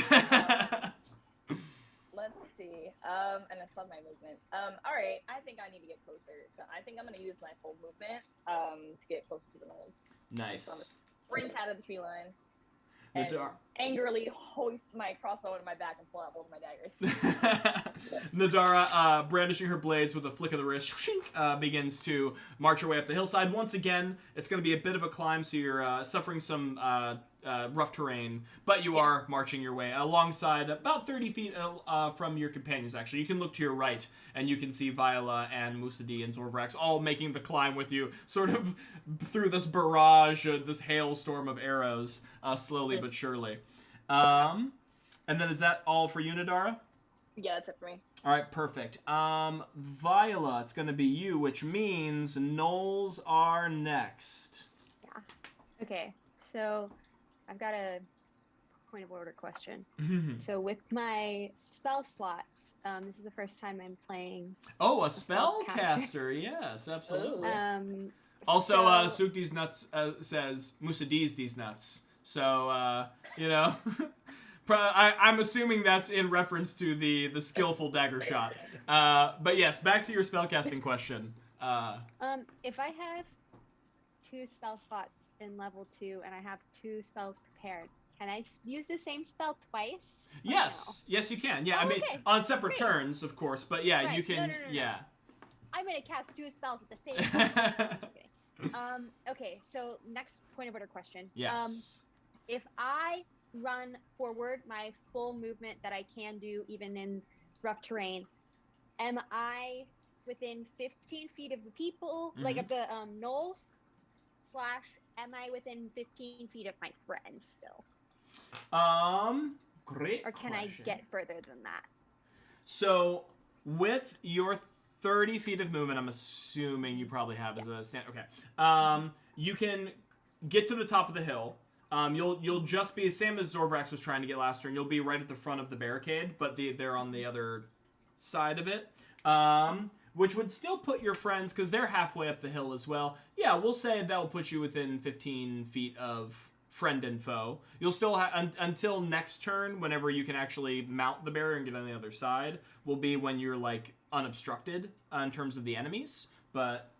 Let's see. And I saw my movement. All right. I think I need to get closer. So I think I'm going to use my full movement to get closer to the Knolls. Nice. So I'm going to sprint out of the tree line and angrily hoist my crossbow into my back and pull out both of my daggers. Nadara, brandishing her blades with a flick of the wrist, begins to march her way up the hillside. Once again, it's going to be a bit of a climb, so you're suffering some rough terrain, but you are marching your way alongside about 30 feet from your companions, actually. You can look to your right, and you can see Viola and Musadee and Zorvrax all making the climb with you, sort of through this barrage, this hailstorm of arrows, slowly but surely. And then is that all for you, Nadara? Yeah, that's it for me. All right, perfect. Viola, it's going to be you, which means Knolls are next. Yeah. Okay, so I've got a point of order question. So with my spell slots, this is the first time I'm playing. Oh, a spellcaster. Yes, absolutely. Also, so, Sukti's nuts says Musadee's these nuts. So, you know, I'm assuming that's in reference to the skillful dagger shot. But yes, back to your spellcasting question. If I have 2 spell slots in level 2 and I have 2 spells prepared, can I use the same spell twice? Yes, no? Yes, you can. Yeah, Oh, I mean, okay. on separate Great. turns, of course. But yeah, Right. you can. No. Yeah. I'm gonna cast 2 spells at the same time. I'm just kidding. Okay, so next point of order question. Yes. If I run forward my full movement that I can do even in rough terrain, am I within 15 feet of the people, like of the Knolls, / am I within 15 feet of my friends still? Great Or can question. I get further than that? So, with your 30 feet of movement, I'm assuming you probably have as a stand. Okay. You can get to the top of the hill. You'll just be the same as Zorvrax was trying to get last turn. You'll be right at the front of the barricade, but they're on the other side of it. Which would still put your friends, because they're halfway up the hill as well. Yeah, we'll say that will put you within 15 feet of friend and foe. You'll still have until next turn, whenever you can actually mount the barrier and get on the other side, will be when you're like unobstructed in terms of the enemies. But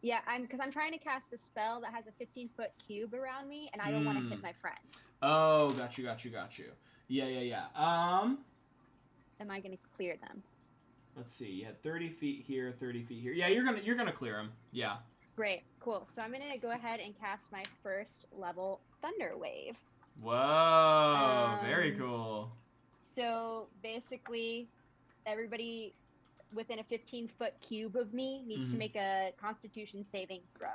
yeah, I'm trying to cast a spell that has a 15-foot cube around me, and I don't want to hit my friends. Oh, got you. Yeah. Am I gonna clear them? Let's see. You had 30 feet here, 30 feet here. Yeah, you're gonna clear them. Yeah. Great, cool. So I'm gonna go ahead and cast my first level Thunder Wave. Whoa, very cool. So basically, everybody within a 15-foot cube of me needs to make a Constitution saving throw.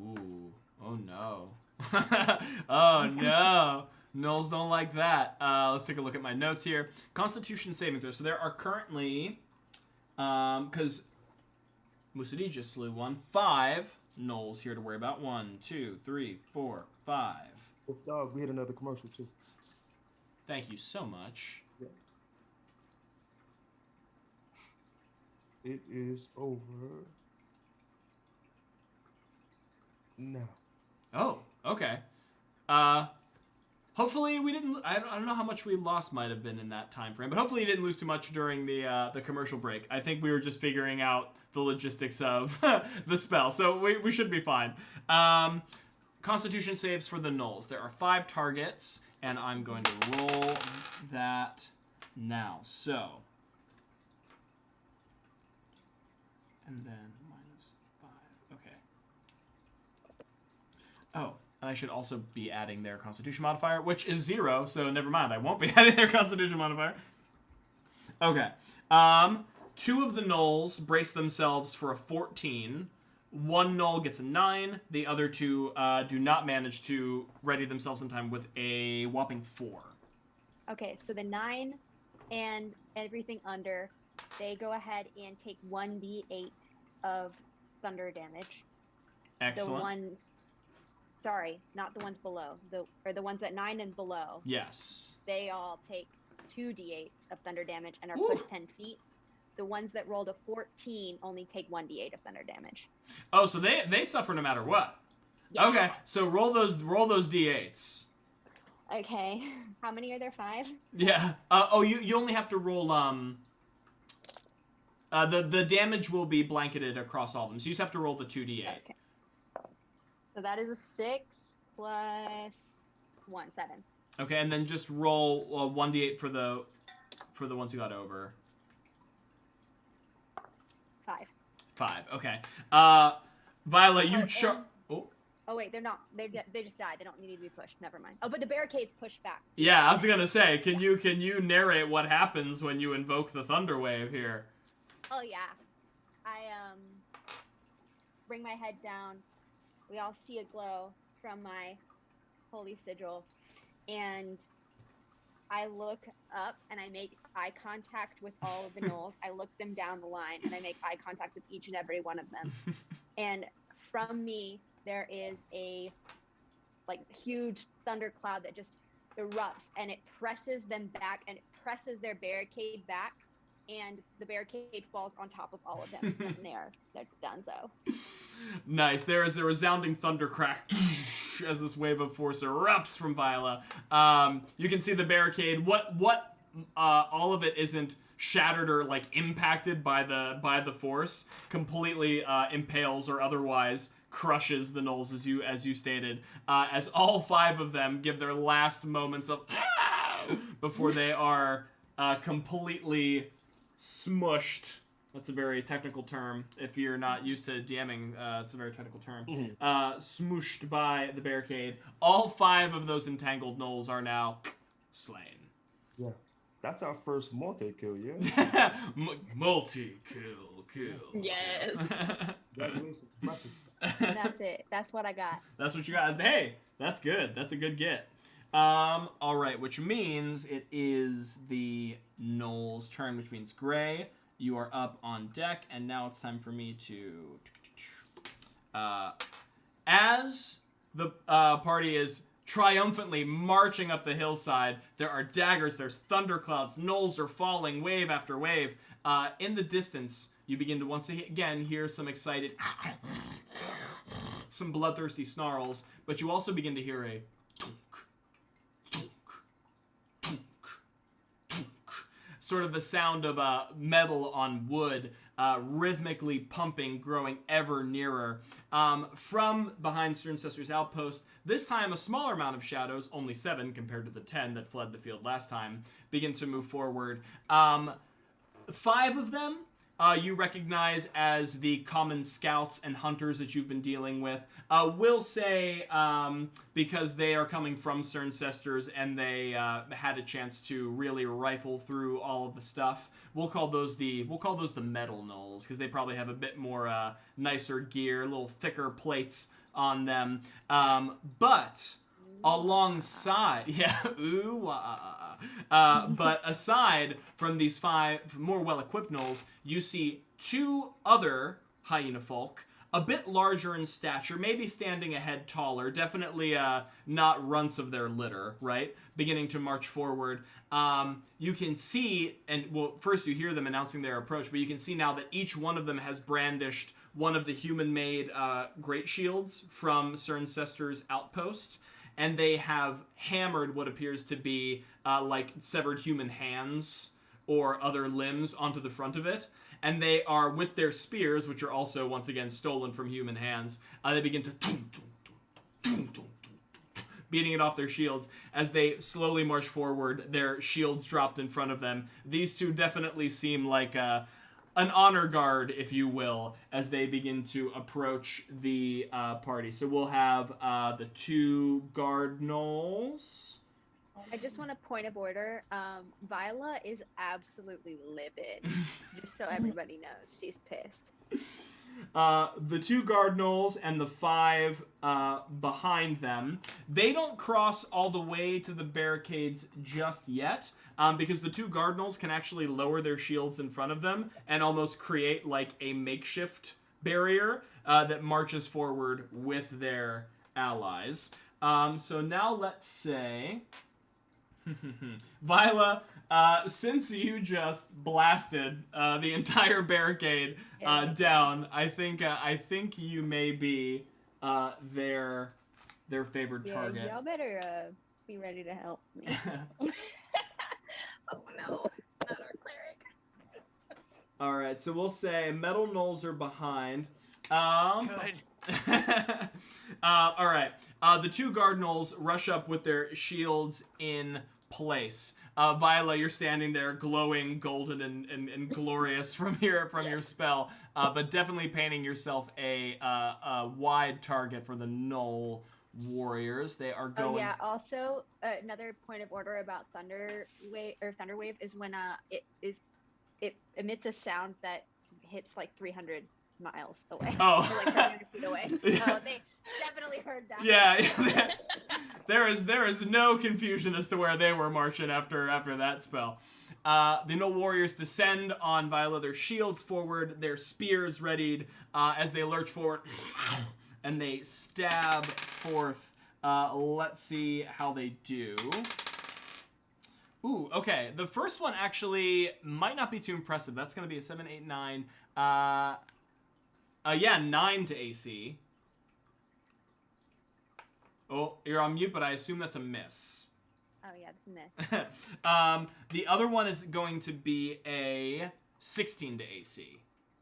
Ooh. Oh no. Oh no. Knolls don't like that. Let's take a look at my notes here. Constitution saving throw. So there are currently, because Musadi just slew 5 Knolls here to worry about. 1, 2, 3, 4, 5. Oh, dog, we hit another commercial too. Thank you so much. Yeah. It is over now. Oh, okay. Hopefully we didn't. I don't know how much we lost might have been in that time frame, but hopefully you didn't lose too much during the commercial break. I think we were just figuring out the logistics of the spell, so we should be fine. Constitution saves for the Knolls. There are 5 targets, and I'm going to roll that now. So, and then -5. Okay. Oh. And I should also be adding their Constitution modifier, which is 0, so never mind. I won't be adding their Constitution modifier. Okay. 2 of the Knolls brace themselves for a 14. 1 Knoll gets a 9. The other 2 do not manage to ready themselves in time with a whopping 4. Okay, so the 9 and everything under, they go ahead and take 1d8 of thunder damage. Excellent. The ones... Sorry, not the ones below. The ones at 9 and below. Yes. They all take 2d8s of thunder damage and are pushed 10 feet. The ones that rolled a 14 only take 1d8 of thunder damage. Oh, so they suffer no matter what. Yeah. Okay, so roll those d8s. Okay. How many are there? 5? Yeah. You only have to roll the damage will be blanketed across all of them. So you just have to roll the 2d8. Okay. So that is a 6 plus 1, 7. Okay, and then just roll 1d8 for the ones who got over. 5. 5. Okay. Violet, you Oh wait, they're not. They just died. They don't need to be pushed. Never mind. Oh, but the barricade's pushed back. Yeah, I was gonna say, can you narrate what happens when you invoke the Thunder Wave here? Oh yeah. I bring my head down. We all see a glow from my holy sigil, and I look up and I make eye contact with all of the Knolls. I look them down the line and I make eye contact with each and every one of them. And from me, there is a huge thundercloud that just erupts, and it presses them back, and it presses their barricade back, and the barricade falls on top of all of them, and they're donezo. Nice. There is a resounding thunder crack as this wave of force erupts from Viola. You can see the barricade. What all of it isn't shattered or impacted by the force. Completely impales or otherwise crushes the Knolls as you stated. As all 5 of them give their last moments of before they are completely smushed. That's a very technical term. If you're not used to DMing, it's a very technical term. Smooshed by the barricade. All 5 of those entangled Knolls are now slain. Yeah. That's our first multi-kill, yeah? Multi-kill. Yes. Congratulations. Impressive. That's it. That's what I got. That's what you got. Hey, that's good. That's a good get. All right, which means it is the Knolls' turn, which means Gray, you are up on deck, and now it's time for me to... as the party is triumphantly marching up the hillside. There are daggers, there's thunderclouds, knolls are falling, wave after wave. In the distance, you begin to once again hear some excited, some bloodthirsty snarls, but you also begin to hear a tunk, tunk, tunk, tunk, sort of the sound of metal on wood, rhythmically pumping, growing ever nearer. From behind Sterncester's outpost, this time a smaller amount of shadows, only 7 compared to the 10 that fled the field last time, begin to move forward. 5 of them you recognize as the common scouts and hunters that you've been dealing with. We'll say, because they are coming from Sterncester's and they had a chance to really rifle through all of the stuff, we'll call those the metal knolls, because they probably have a bit more nicer gear, a little thicker plates on them. But alongside, but aside from these 5 more well-equipped gnolls, you see 2 other hyena folk, a bit larger in stature, maybe standing a head taller, definitely not runts of their litter, right? Beginning to march forward. You can see, first you hear them announcing their approach, but you can see now that each one of them has brandished one of the human-made great shields from Sterncester's outpost. And they have hammered what appears to be like severed human hands or other limbs onto the front of it. And they are, with their spears, which are also, once again, stolen from human hands, they begin to beating it off their shields. As they slowly march forward, their shields dropped in front of them. These 2 definitely seem like an honor guard, if you will, as they begin to approach the party. So we'll have the 2 guard gnolls. I just want a point of order. Viola is absolutely livid. Just so everybody knows, she's pissed. The 2 guard gnolls and the 5 behind them, they don't cross all the way to the barricades just yet, because the 2 guard gnolls can actually lower their shields in front of them and almost create like a makeshift barrier that marches forward with their allies. So now let's say, Viola, since you just blasted the entire barricade down, I think you may be their favored target. Y'all better be ready to help me. Oh no, not our cleric. All right, so we'll say metal gnolls are behind. Good. All right, the 2 guard gnolls rush up with their shields in place. Viola, you're standing there glowing golden and glorious from your spell, but definitely painting yourself a wide target for the gnoll warriors. They are going. Oh yeah. Also, another point of order about Thunder Wave is when it emits a sound that hits like 300 miles away. Oh. Or like 300 feet away. Yeah. So they definitely heard that. Yeah. There is no confusion as to where they were marching after that spell. The Gnoll warriors descend on Viola, their shields forward, their spears readied as they lurch forward, and they stab forth. Let's see how they do. Ooh, okay. The first one actually might not be too impressive. That's going to be a 7, 8, 9. 9 to AC. Oh, you're on mute, but I assume that's a miss. Oh yeah, it's a miss. The other one is going to be a 16 to AC.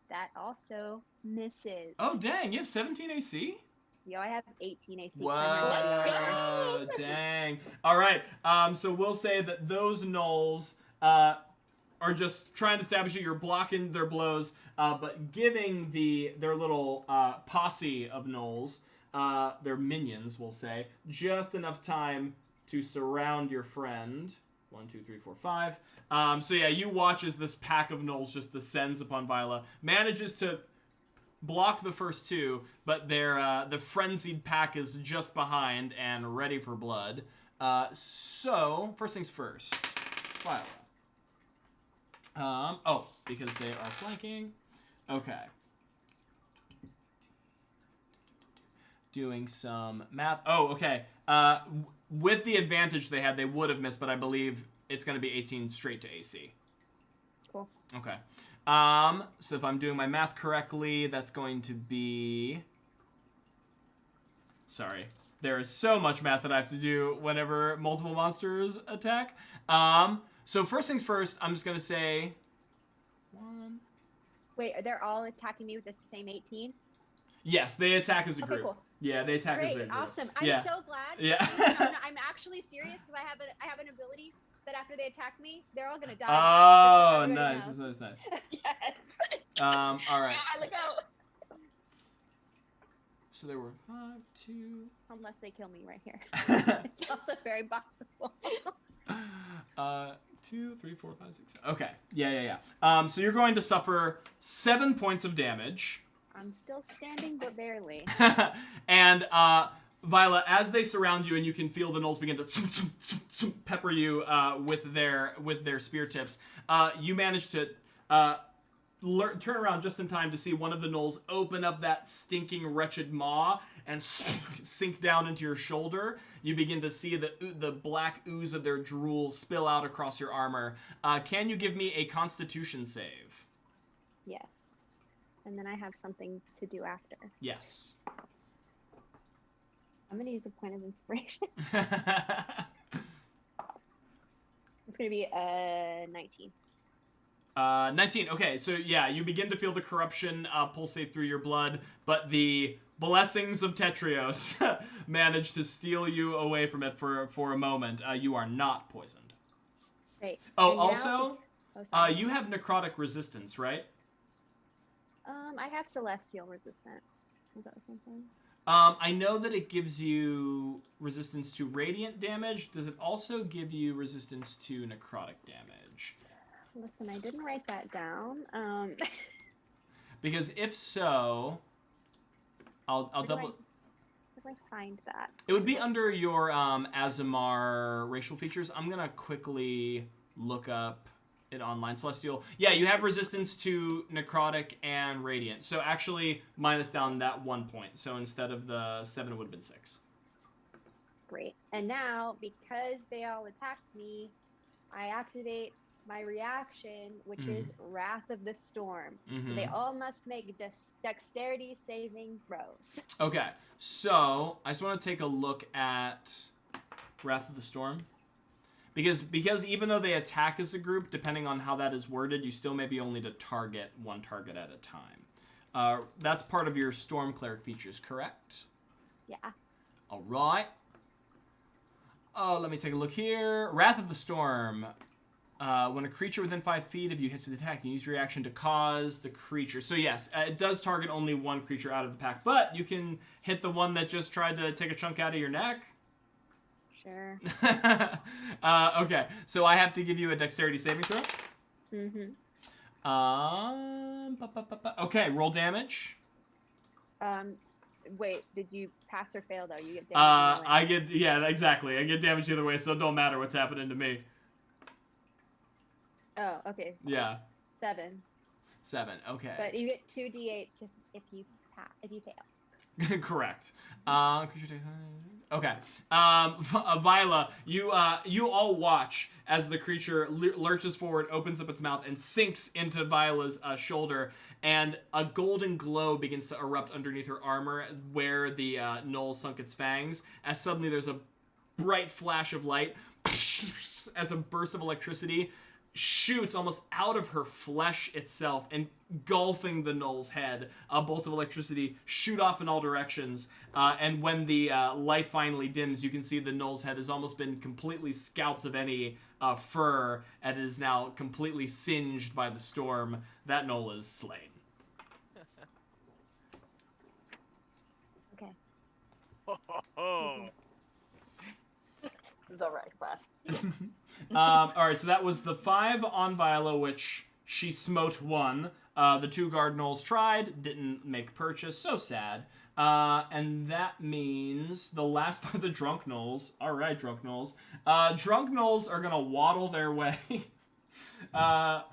That also misses. Oh, dang. You have 17 AC? Yo, I have 18 AC. Whoa, dang. All right, so we'll say that those gnolls are just trying to establish that you're blocking their blows, but giving their little posse of gnolls, their minions, we'll say, just enough time to surround your friend. 1, 2, 3, 4, 5. So yeah, you watch as this pack of gnolls just descends upon Viola, manages to block the first 2, but the frenzied pack is just behind and ready for blood. So first things first, Viola. Because they are flanking. Okay. doing some math. Oh, okay. With the advantage they had, they would have missed, but I believe it's going to be 18 straight to AC. Cool. Okay. So if I'm doing my math correctly, that's going to be... Sorry. There is so much math that I have to do whenever multiple monsters attack. So first things first, I'm just going to say... 1... Wait, they're all attacking me with the same 18? Yes, they attack as a Okay, group. cool. Yeah, they attack as a Great, group. awesome. I'm Yeah. so glad. Yeah. I'm actually serious because I have an ability that after they attack me, they're all gonna die. Oh, Just so nice, everybody knows. nice. Yes. All right. Yeah, look out. So there were 5, 2. Unless they kill me right here. It's also very possible. 2, 3, 4, 5, 6. Okay. Yeah. So you're going to suffer 7 points of damage. I'm still standing, but barely. And Viola, as they surround you and you can feel the gnolls begin to pepper you with their spear tips, you manage to turn around just in time to see one of the gnolls open up that stinking, wretched maw and sink down into your shoulder. You begin to see the black ooze of their drool spill out across your armor. Can you give me a Constitution save? Yes. And then I have something to do after. Yes. I'm gonna use a point of inspiration. It's gonna be 19. 19. Okay, so yeah, you begin to feel the corruption pulsate through your blood, but the blessings of Tetrios manage to steal you away from it for a moment. You are not poisoned. Great. Oh, And now- also, sorry. you have necrotic resistance, right? I have celestial resistance. Is that something? I know that it gives you resistance to radiant damage. Does it also give you resistance to necrotic damage? Listen, I didn't write that down. Because if so, I'll Where do double. Where do I find that? It would be under your Azamar racial features. I'm gonna quickly look up it online. Celestial. Yeah, you have resistance to necrotic and radiant. So actually, minus down that 1 point. So instead of the 7, it would have been 6. Great. And now, because they all attacked me, I activate my reaction, which is Wrath of the Storm. So they all must make dexterity saving throws. Okay, so I just want to take a look at Wrath of the Storm. Because even though they attack as a group, depending on how that is worded, you still may be only to target one target at a time. That's part of your Storm Cleric features, correct? Yeah. All right. Oh, let me take a look here. Wrath of the Storm. When a creature within 5 feet of you hits with attack, you use your reaction to cause the creature. So yes, it does target only one creature out of the pack, but you can hit the one that just tried to take a chunk out of your neck. Sure. Okay, so I have to give you a dexterity saving throw. Okay, roll damage. Wait, did you pass or fail though? You get damage. I get, yeah, exactly. I get damage either way, so it don't matter what's happening to me. Oh, okay. Yeah. 7. 7. Okay. But you get 2d8 if you fail. Correct. Creature takes. Okay. Viola, you all watch as the creature lurches forward, opens up its mouth, and sinks into Viola's shoulder, and a golden glow begins to erupt underneath her armor where the gnoll sunk its fangs. As suddenly there's a bright flash of light, as a burst of electricity shoots almost out of her flesh itself, engulfing the gnoll's head. Bolts of electricity shoot off in all directions, and when the light finally dims, you can see the gnoll's head has almost been completely scalped of any fur, and it is now completely singed by the storm. That gnoll is slain. Okay. Zovrak's left. All right, so that was the 5 on Viola, which she smote 1. The 2 guard gnolls tried, didn't make purchase, so sad. And that means the last are the drunk gnolls. All right, drunk gnolls. Drunk gnolls are gonna waddle their way a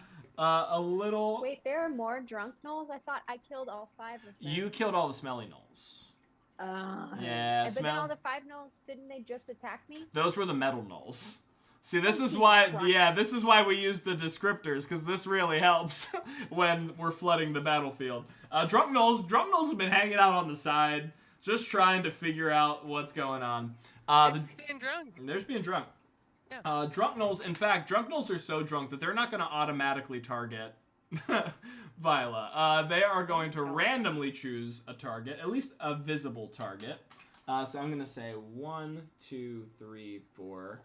little. Wait, there are more drunk gnolls? I thought I killed all 5 of them. You killed all the smelly gnolls. Yeah, But then all the 5 gnolls, didn't they just attack me? Those were the metal gnolls. See, this is Jesus why, Christ. yeah, this is why we use the descriptors, because this really helps when we're flooding the battlefield. Drunken Knolls have been hanging out on the side, just trying to figure out what's going on. Just being drunk. They're just being drunk. Yeah. Drunk Knolls, in fact, Drunk Knolls are so drunk that they're not going to automatically target Viola. They are going to randomly choose a target, at least a visible target. So I'm going to say 1, 2, 3, 4,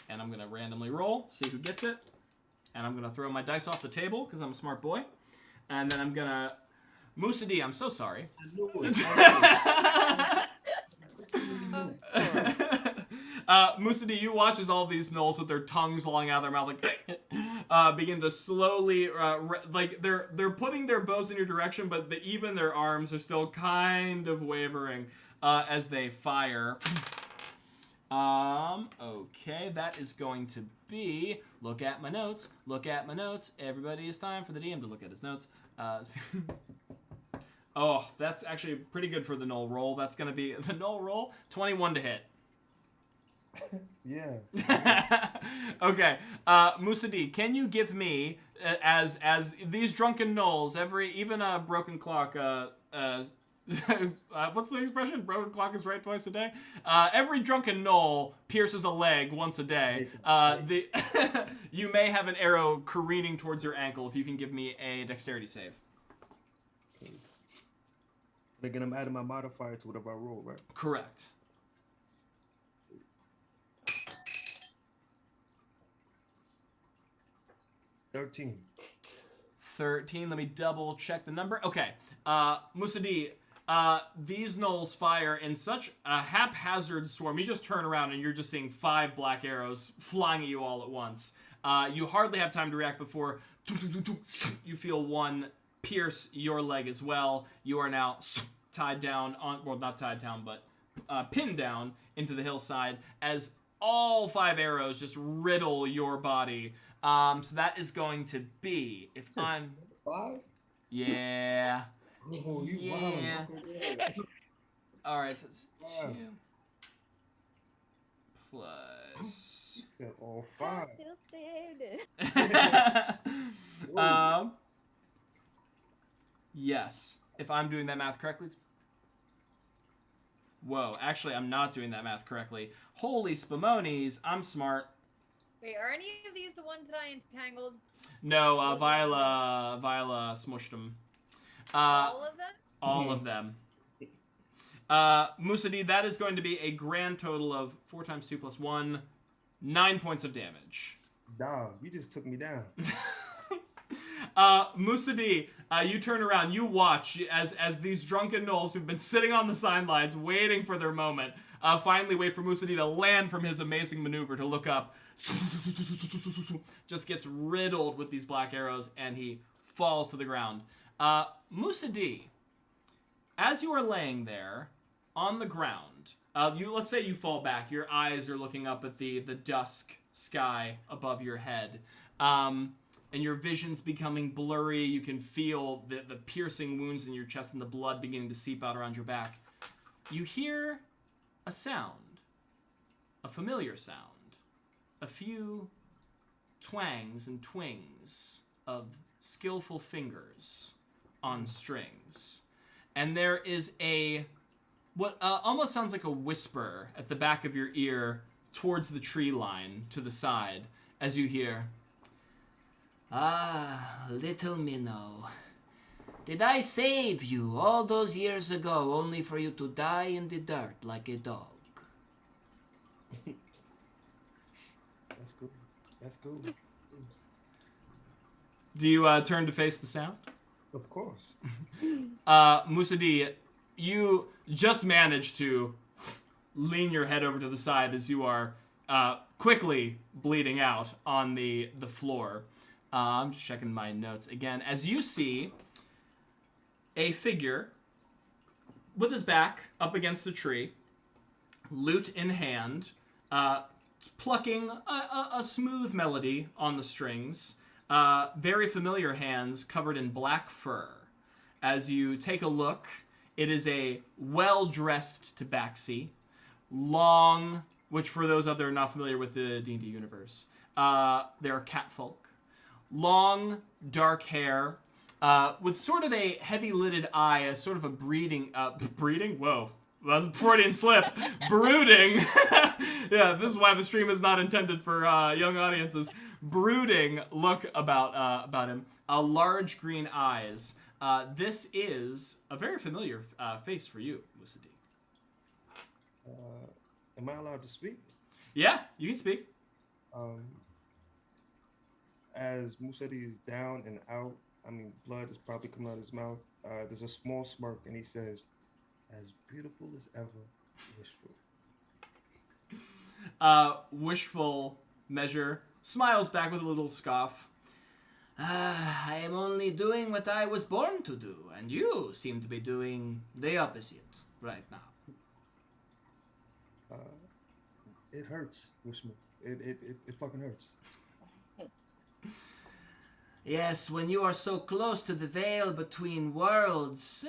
and I'm going to randomly roll, see who gets it. And I'm going to throw my dice off the table because I'm a smart boy. And then I'm going to... Musa D, I'm so sorry. I knew it. Musa D, you watch as all of these gnolls with their tongues lolling out of their mouth, like, begin to slowly, like, they're putting their bows in your direction, but even their arms are still kind of wavering as they fire. Okay, that is going to be, look at my notes, everybody, it's time for the DM to look at his notes. Oh, that's actually pretty good for the null roll. That's going to be, the null roll, 21 to hit. Yeah. Okay, Musa D, can you give me, as these drunken gnolls, even a broken clock, what's the expression? Broken clock is right twice a day? Every drunken gnoll pierces a leg once a day. You may have an arrow careening towards your ankle if you can give me a dexterity save. Again, I'm adding my modifier to whatever I roll, right? Correct. $13. 13. Let me double check the number. Okay. Musa D, these gnolls fire in such a haphazard swarm. You just turn around and you're just seeing 5 black arrows flying at you all at once. You hardly have time to react before you feel one pierce your leg as well. You are now tied down on, well, not tied down, but pinned down into the hillside as all 5 arrows just riddle your body. So that is going to be, if I'm... 5? Yeah. Oh, you Yeah. wild. Alright, so it's 2 Wow. plus... Yeah, all 5. Yes. If I'm doing that math correctly, it's... Whoa, actually, I'm not doing that math correctly. Holy spumonies, I'm smart. Wait, are any of these the ones that I entangled? No, Viola smushed them. All of them? All of them. Musa D, that is going to be a grand total of 4 times 2 plus 1, 9 points of damage. Dog, you just took me down. Musa D, you turn around, you watch as these drunken gnolls who've been sitting on the sidelines waiting for their moment, finally wait for Musa D to land from his amazing maneuver to look up. Just gets riddled with these black arrows and he falls to the ground. Musa D, as you are laying there on the ground, let's say you fall back, your eyes are looking up at the dusk sky above your head, and your vision's becoming blurry. You can feel the piercing wounds in your chest and the blood beginning to seep out around your back. You hear a sound, a familiar sound, a few twangs and twings of skillful fingers on strings. And there is what almost sounds like a whisper at the back of your ear towards the tree line to the side as you hear, "Ah, little minnow, did I save you all those years ago only for you to die in the dirt like a dog?" That's good. That's good. Do you turn to face the sound? Of course. Musa D, you just managed to lean your head over to the side as you are quickly bleeding out on the floor. I'm just checking my notes again. As you see a figure with his back up against a tree, lute in hand, plucking a smooth melody on the strings, very familiar hands covered in black fur. As you take a look It is a well-dressed tabaxi, long, which for those out there not familiar with the D&D universe, they're catfolk. Long, dark hair, with sort of a heavy-lidded eye, as sort of a breeding, Whoa. That's a Freudian slip. Brooding. Yeah, this is why the stream is not intended for young audiences. Brooding look about him. Large green eyes. This is a very familiar face for you, Musadi. Am I allowed to speak? Yeah, you can speak. As Musadi is down and out, I mean, blood is probably coming out of his mouth. There's a small smirk, and he says, "As beautiful as ever, Wishful." Wishful measure smiles back with a little scoff. I am only doing what I was born to do, and you seem to be doing the opposite right now. It hurts, Wishful. It fucking hurts. Yes, when you are so close to the veil between worlds,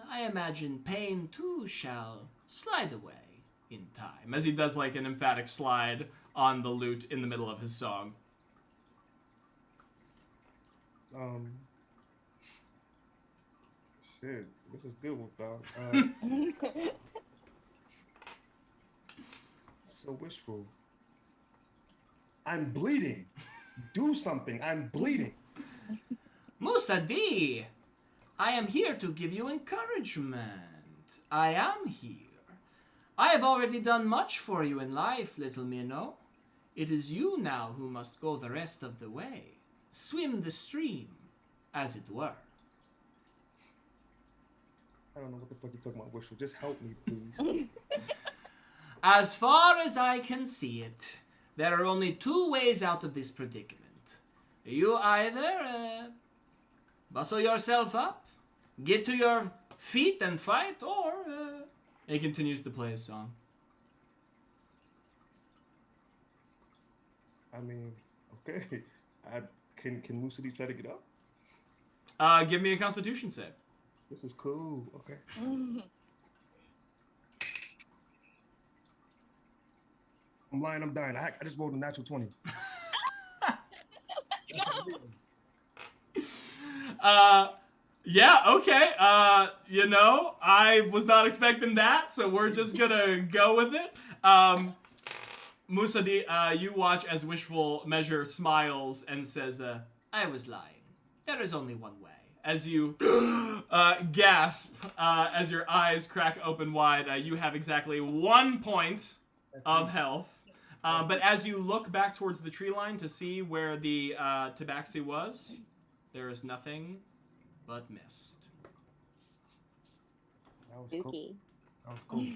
I imagine pain too shall slide away in time. As he does like an emphatic slide on the lute in the middle of his song. Shit, this is good, dog. So Wishful, I'm bleeding. Do something. I'm bleeding. Musadi, I am here to give you encouragement. I am here. I have already done much for you in life, little Minnow. It is you now who must go the rest of the way. Swim the stream, as it were. I don't know what the fuck you're talking about, Wishful. Just help me, please. As far as I can see it, there are only two ways out of this predicament. You either bustle yourself up, get to your feet and fight, or he continues to play his song. I mean, okay. Can Musadi try to get up? Give me a Constitution save. This is cool. Okay. I'm lying. I'm dying. I just rolled a natural 20. Yeah, okay. You know, I was not expecting that, so we're just gonna go with it. Musadi, you watch as Wishful Measure smiles and says, I was lying. There is only one way. As you gasp, as your eyes crack open wide, you have exactly 1 point of health. But as you look back towards the tree line to see where the tabaxi was, there is nothing but mist. That was Spooky. cool. That was cool.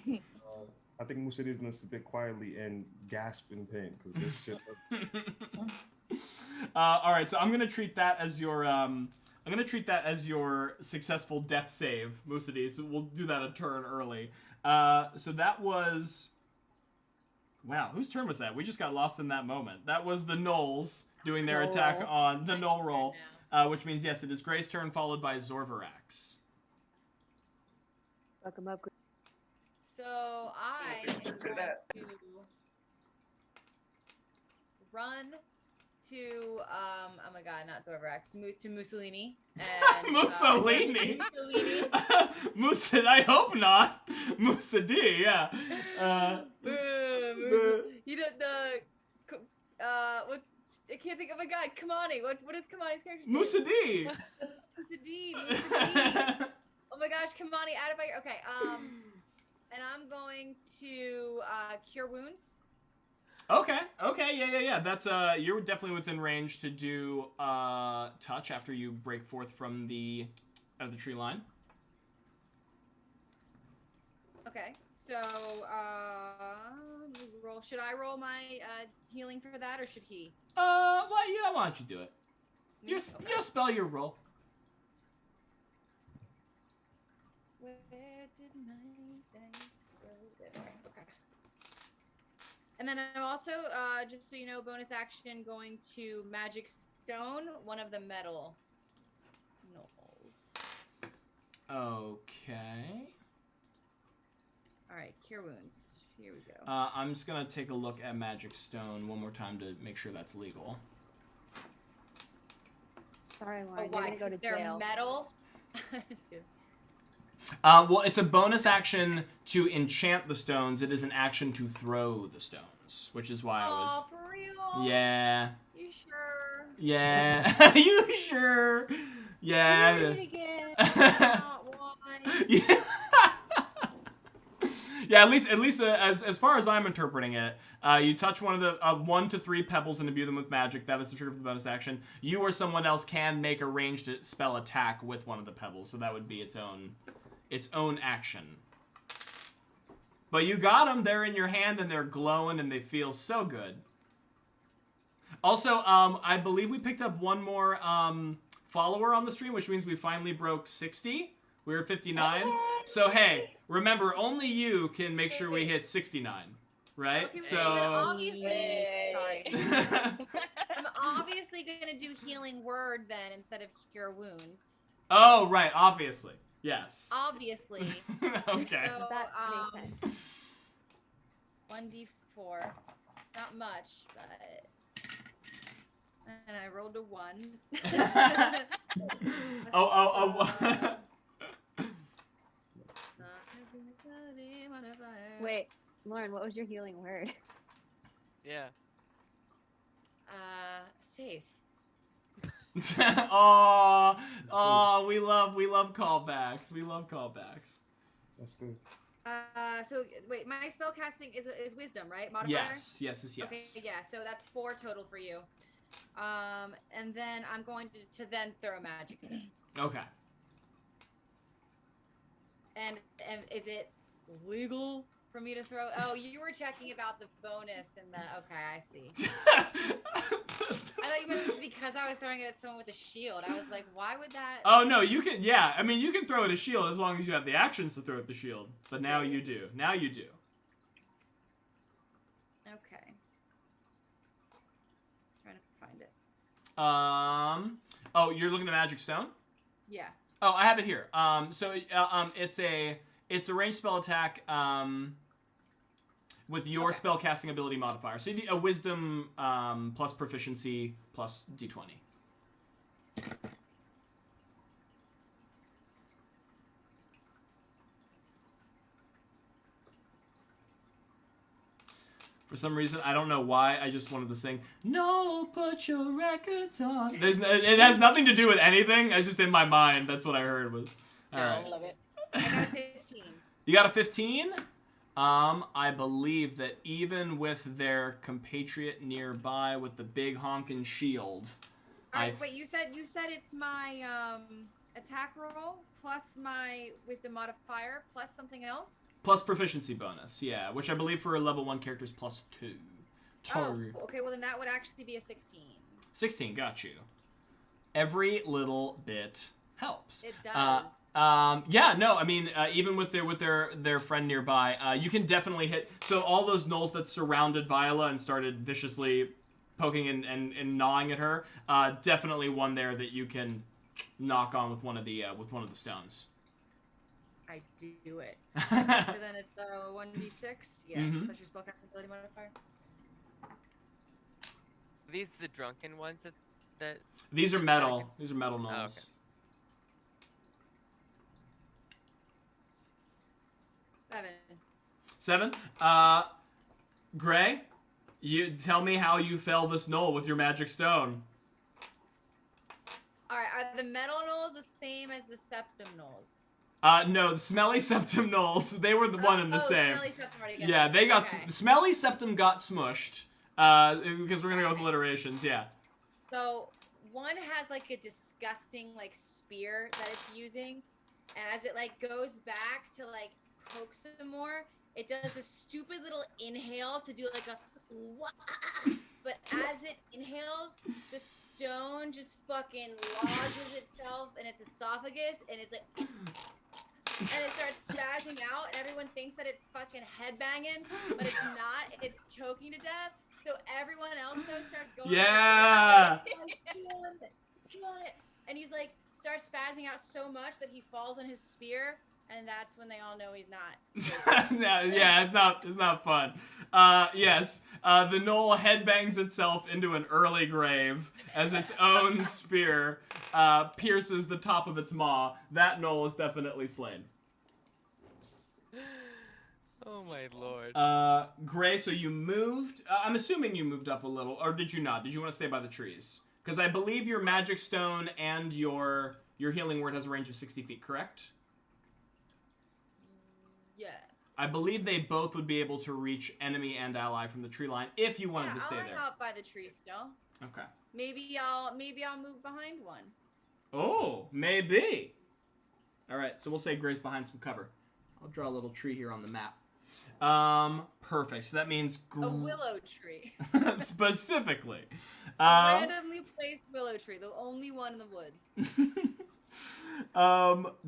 I think Musadi is gonna sit quietly and gasp in pain because this shit hurts. All right, so I'm gonna treat that as your successful death save, Musadi. So we'll do that a turn early. So that was. Wow, whose turn was that? We just got lost in that moment. That was the Knolls doing their attack on the Knoll roll, which means, yes, it is Gray's turn, followed by Zorvarax. Fuck him up. So I am going to run to oh my god, not Zorvarax, to Mussolini. And, Mussolini? Mussolini. I hope not. Musadi, yeah. You know what's I can't think. Oh my god, Kamani. What is Kamani's character's name? Musadi. Musadi. Oh my gosh, Kamani, out of my okay. And I'm going to cure wounds. Okay, yeah. That's you're definitely within range to do touch after you break forth from the out of the tree line. Okay, so roll. Should I roll my healing for that, or should he? Well, yeah. Why don't you do it? Me? Your spell your roll. Where did my dice go? There. Okay. And then I'm also, just so you know, bonus action going to Magic Stone, one of the metal knolls. Okay. All right, cure wounds. Here we go. I'm just gonna take a look at Magic Stone one more time to make sure that's legal. Sorry, Oh, Lauren. You're why? gonna go to They're jail. metal. Just kidding. Well, it's a bonus action to enchant the stones. It is an action to throw the stones, which is why I was. Oh, for real? Yeah. You sure? Yeah. You sure? Yeah. Do it again. Not one. Yeah. Yeah, at least as far as I'm interpreting it, you touch one of the 1 to 3 pebbles and imbue them with magic. That is the trigger for the bonus action. You or someone else can make a ranged spell attack with one of the pebbles, so that would be its own action. But you got them. They're in your hand and they're glowing and they feel so good. Also, I believe we picked up one more follower on the stream, which means we finally broke 60. We were 59. So, hey, remember, only you can make sure we hit 69, right? Okay, So... obviously, sorry. okay. I'm obviously gonna do healing word then instead of cure wounds. Oh, right, obviously. Yes. Obviously. Okay. So, That makes sense. 1d4. It's not much, but. And I rolled a 1. Oh. Wait, Lauren, what was your healing word? Yeah. Safe. Oh, we love callbacks. We love callbacks. That's good. So wait, my spell casting is wisdom, right? Modifier? Yes. Okay, yeah, so that's 4 total for you. And then I'm going to then throw a magic stone. Okay. And is it legal for me to throw? Oh, you were checking about the bonus and the. Okay, I see. I thought you meant because I was throwing it at someone with a shield. I was like, why would that? Oh no, you can. Yeah, I mean, you can throw it a shield as long as you have the actions to throw it the shield. But now you do. Now you do. Okay. Trying to find it. Oh, you're looking at Magic Stone? Yeah. Oh, I have it here. It's a ranged spell attack. With your spell casting ability modifier. So you need a wisdom plus proficiency plus d20. For some reason, I don't know why, I just wanted to sing, "No, put your records on." It has nothing to do with anything. It's just in my mind. That's what I heard was. All right. I love it. I got a 15. You got a 15? I believe that even with their compatriot nearby with the big honkin' shield, Wait, you said it's my attack roll plus my wisdom modifier plus something else? plus proficiency bonus, yeah, which I believe for a level 1 character is plus 2. Oh, okay, well then that would actually be a 16. 16, got you. Every little bit helps. It does. Yeah, no, I mean, even with their friend nearby, you can definitely hit. So all those gnolls that surrounded Viola and started viciously poking and gnawing at her, definitely one there that you can knock on with one of the stones. I do it. So then it's 1d6. Yeah, Mhm. plus your spellcasting ability modifier. Are these the drunken ones that These are metal. These are metal okay. gnolls. 7. 7. Gray, you tell me how you fell this gnoll with your magic stone. All right, are the metal gnolls the same as the septum gnolls? No, the smelly septum gnolls. They were the one and the same. Smelly septum already got Yeah, they got okay. smelly septum got smushed. Because we're gonna go with alliterations. Yeah. So one has like a disgusting like spear that it's using, and as it like goes back to like poke some more, it does this stupid little inhale to do like a wah, but as it inhales, the stone just fucking lodges itself in its esophagus, and it's like. And it starts spazzing out, and everyone thinks that it's fucking headbanging, but it's not. It's choking to death. So everyone else though starts going. Yeah. He's killing it. And he's like starts spazzing out so much that he falls on his spear, and that's when they all know he's not. Yeah, it's not fun. Yes, the knoll headbangs itself into an early grave as its own spear pierces the top of its maw. That knoll is definitely slain. Oh my lord. Gray, so you moved. I'm assuming you moved up a little, or did you not? Did you want to stay by the trees? Because I believe your magic stone and your healing word has a range of 60 feet, correct? Yeah. I believe they both would be able to reach enemy and ally from the tree line if you wanted to stay I'll hang there. out by the tree still. Okay. Maybe I'll move behind one. Oh, maybe. All right, so we'll say Gray's behind some cover. I'll draw a little tree here on the map. Perfect. So that means A willow tree. specifically. A randomly placed willow tree, the only one in the woods.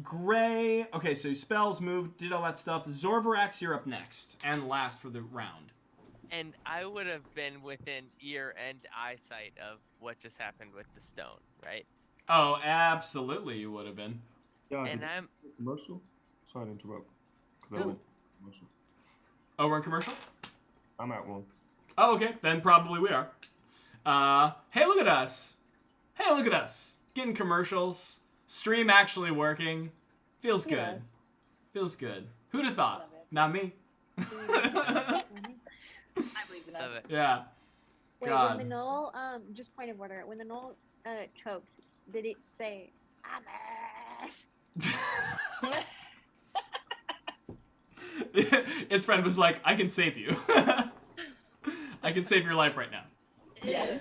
Gray. Okay, so spells, moved, did all that stuff. Zorvarax, you're up next and last for the round. And I would have been within ear and eyesight of what just happened with the stone, right? Oh, absolutely, you would have been. Yeah, And did I'm you commercial? Sorry to interrupt. 'Cause I Ooh. went commercial. Oh, we're in commercial? I'm at one. Oh, okay. Then probably we are. Hey, look at us. Hey, look at us. Getting commercials. Stream actually working. Feels good. Yeah. Feels good. Who'd have thought? Love it. Not me. I believe in love that. it. Yeah. Wait, God. when the knoll, just point of order, when the knoll choked, did it say, "Amas"? Its friend was like, I can save you. I can save your life right now. Yeah.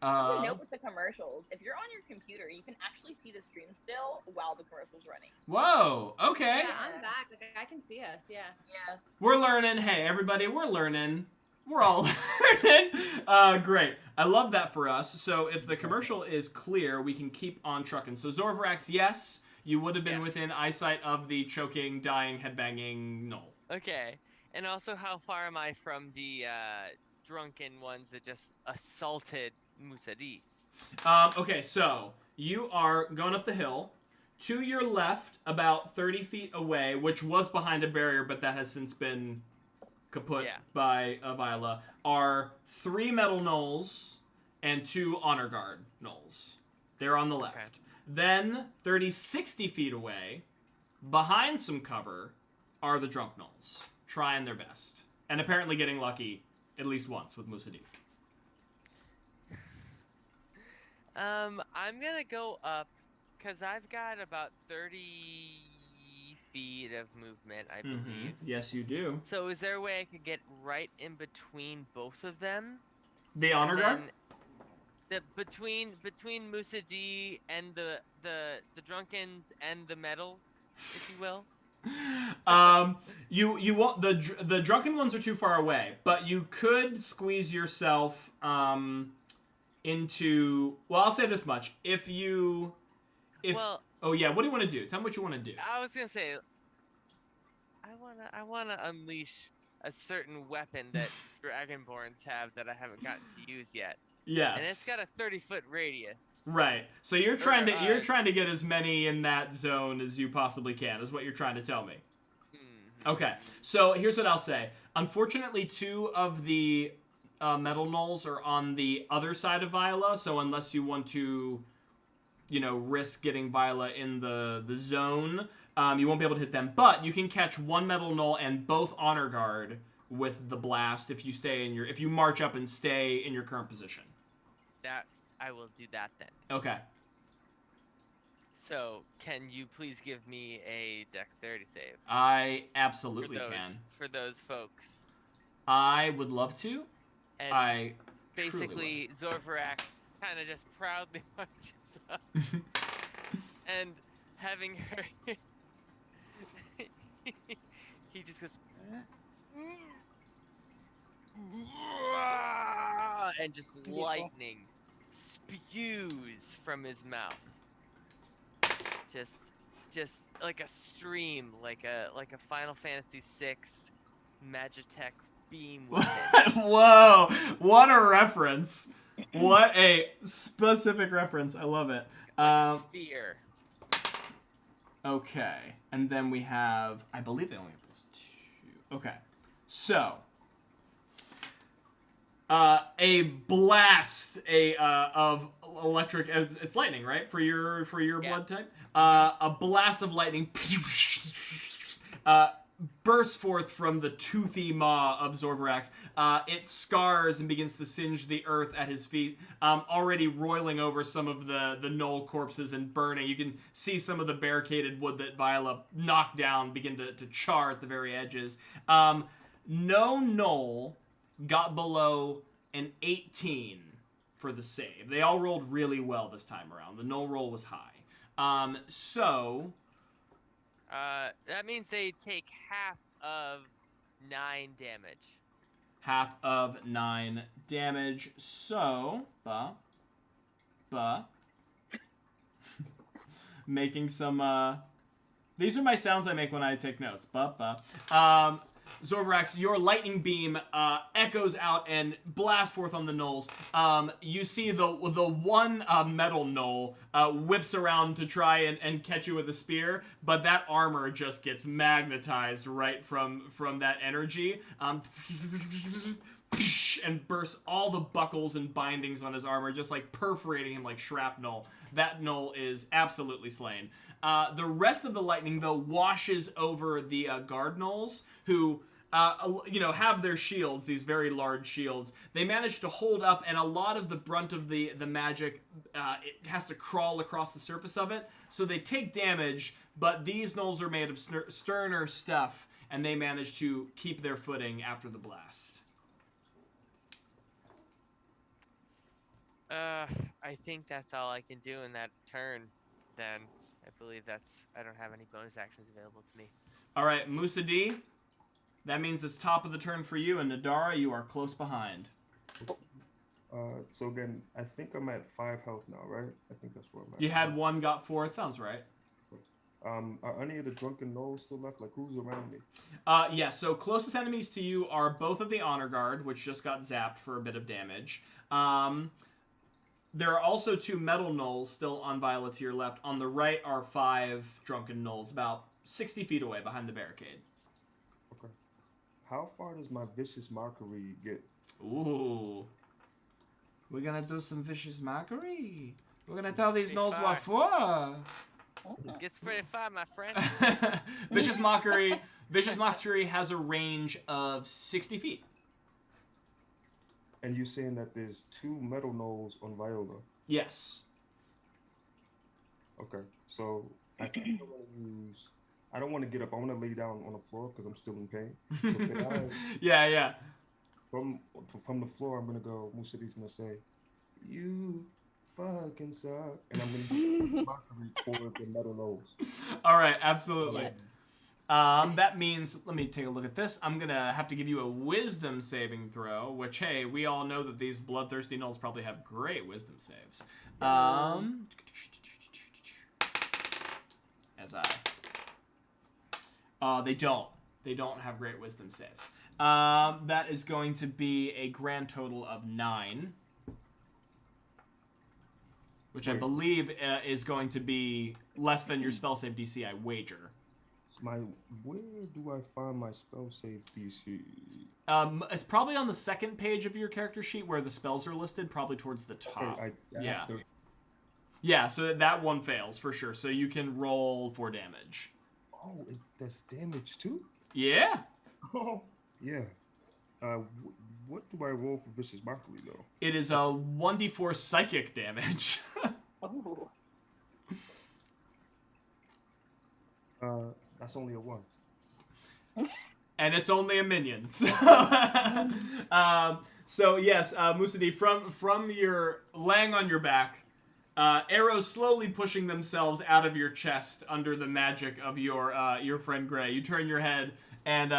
Note with the commercials, if you're on your computer, you can actually see the stream still while the commercial's running. Whoa, okay. Yeah, I'm back. Like, I can see us. Yeah. Yeah. We're learning. Hey, everybody, we're learning. We're all learning. Great. I love that for us. So if the commercial is clear, we can keep on trucking. So Zorvarax, yes, you would have been Yes. within eyesight of the choking, dying, headbanging knoll. Okay. And also, how far am I from the drunken ones that just assaulted Musadi? Okay, so you are going up the hill. To your left, about 30 feet away, which was behind a barrier, but that has since been kaput Yeah. by Viola, are 3 metal knolls and 2 honor guard knolls. They're on the left. Okay. Then, 30, 60 feet away, behind some cover, are the drunk knolls, trying their best. And apparently getting lucky at least once with Musadi. I'm gonna go up, because I've got about 30 feet of movement, I believe. Yes, you do. So is there a way I could get right in between both of them? The honor And guard? then between Musadi and the drunkens and the metals, if you will. You want the drunken ones are too far away, but you could squeeze yourself into. Well, I'll say this much: Well, oh yeah, what do you want to do? Tell me what you want to do. I was gonna say, I wanna unleash a certain weapon that Dragonborns have that I haven't gotten to use yet, Yes, and it's got a 30-foot radius. right. So you're trying Or, to trying to get as many in that zone as you possibly can. Is what you're trying to tell me. Mhm. Okay, so here's what I'll say. Unfortunately, 2 of the metal knolls are on the other side of Viola, so unless you want to, risk getting Viola in the zone, you won't be able to hit them. But you can catch 1 metal knoll and both honor guard with the blast if you march up and stay in your current position. That I will do that then. Okay. So, can you please give me a dexterity save I absolutely for those can. for those folks? I would love to. And I truly basically, Zorvarax kind of just proudly marches up, and having her, he just goes, and just Beautiful. lightning spews from his mouth. Just like a stream, like a Final Fantasy VI Magitech beam weapon. Whoa! What a reference! What a specific reference. I love it. Like a spear. Okay. And then we have, I believe they only have +2. Okay. So, a blast of electric, it's lightning, right? For your blood type? A blast of lightning bursts forth from the toothy maw of Zorvarax. It scars and begins to singe the earth at his feet, already roiling over some of the gnoll corpses and burning. You can see some of the barricaded wood that Viola knocked down begin to char at the very edges. No gnoll got below an 18 for the save. They all rolled really well this time around. The gnoll roll was high. That means they take half of 9 damage. Half of 9 damage. So, making some, these are my sounds I make when I take notes. Zorvarax, your lightning beam echoes out and blasts forth on the gnolls. You see the one metal gnoll whips around to try and catch you with a spear, but that armor just gets magnetized right from that energy. And bursts all the buckles and bindings on his armor, just like perforating him like shrapnel. That gnoll is absolutely slain. The rest of the lightning, though, washes over the guard gnolls, who, have their shields, these very large shields. They manage to hold up, and a lot of the brunt of the magic, it has to crawl across the surface of it. So they take damage, but these gnolls are made of sterner stuff, and they manage to keep their footing after the blast. I think that's all I can do in that turn, then. I believe I don't have any bonus actions available to me. All right, Musa D, that means it's top of the turn for you, and Nadara, you are close behind. So again, I think I'm at 5 health now, right? I think that's where I'm at. You had 1, got 4. It sounds right. Are any of the Drunken Knolls still left? Like, who's around me? Yeah, so closest enemies to you are both of the Honor Guard, which just got zapped for a bit of damage. There are also 2 metal gnolls still on Viola to your left. On the right are 5 Drunken Knolls, about 60 feet away behind the barricade. Okay. How far does my Vicious Mockery get? Ooh. We're gonna do some Vicious Mockery. We're gonna tell these gnolls far. what for. Oh. Gets pretty far, my friend. Vicious Mockery has a range of 60 feet. And you're saying that there's 2 metal gnolls on Viola? Yes. Okay, so I think I'm gonna use. I don't want to get up. I want to lay down on the floor because I'm still in pain. So can I, Yeah. from the floor, I'm gonna go. Musadi's gonna say, "You fucking suck," and I'm gonna do mockery toward the metal gnolls. All right, absolutely. That means, let me take a look at this. I'm gonna have to give you a wisdom saving throw, which, hey, we all know that these bloodthirsty gnolls probably have great wisdom saves. They don't. They don't have great wisdom saves. That is going to be a grand total of 9. Which I believe is going to be less than your spell save DC, I wager. Where do I find my spell save DC? It's probably on the second page of your character sheet where the spells are listed, probably towards the top. Okay, Yeah. Yeah, so that one fails for sure. So you can roll for damage. Oh, that's damage too? Yeah. Oh, yeah. What do I roll for Vicious Mockery though? It is a 1d4 psychic damage. Oh. That's only a 1. And it's only a minion. So, so yes, Musadi, from your laying on your back, arrows slowly pushing themselves out of your chest under the magic of your friend Gray. You turn your head and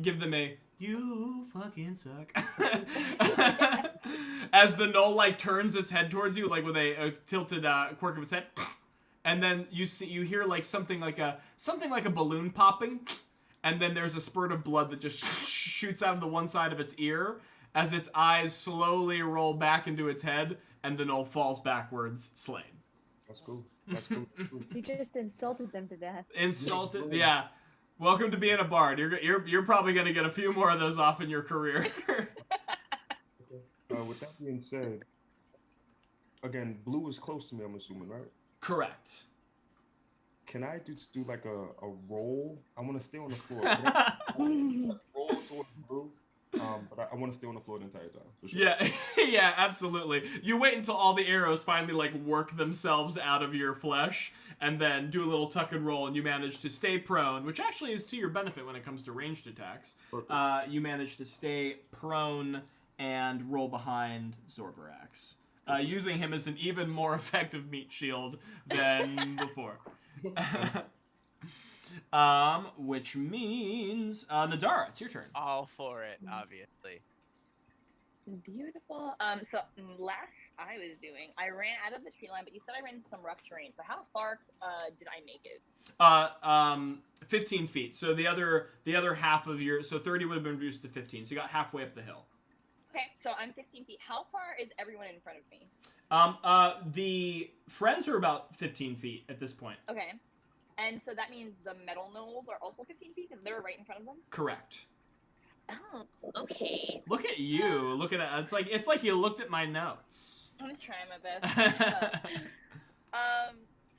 give them a "you fucking suck" as the gnoll turns its head towards you, with a tilted quirk of its head. And then you hear something like a balloon popping, and then there's a spurt of blood that just shoots out of the one side of its ear, as its eyes slowly roll back into its head, and the gnoll falls backwards, slain. That's cool. That's cool. That's cool. You just insulted them to death. Insulted, yeah. Welcome to being a bard. You're probably gonna get a few more of those off in your career. With that being said, again, blue is close to me, I'm assuming, right? Correct. Can I just do like a roll? I want to stay on the floor. Can I roll towards blue? But I want to stay on the floor the entire time. For sure. Yeah, yeah, absolutely. You wait until all the arrows finally like work themselves out of your flesh, and then do a little tuck and roll, and you manage to stay prone, which actually is to your benefit when it comes to ranged attacks. You manage to stay prone and roll behind Zorvarax, using him as an even more effective meat shield than before. Which means Nadara, it's your turn. All for it, obviously. Beautiful. So last I was doing, I ran out of the tree line, but you said I ran into some rough terrain. So how far did I make it? 15 feet. So the other half of your, so 30 would have been reduced to 15. So you got halfway up the hill. Okay, so I'm 15 feet. How far is everyone in front of me? The friends are about 15 feet at this point. Okay. And so that means the metal gnolls are also 15 feet because they're right in front of them? Correct. Oh, okay. Look at you. Look at it. It's like you looked at my notes. I'm gonna try my best.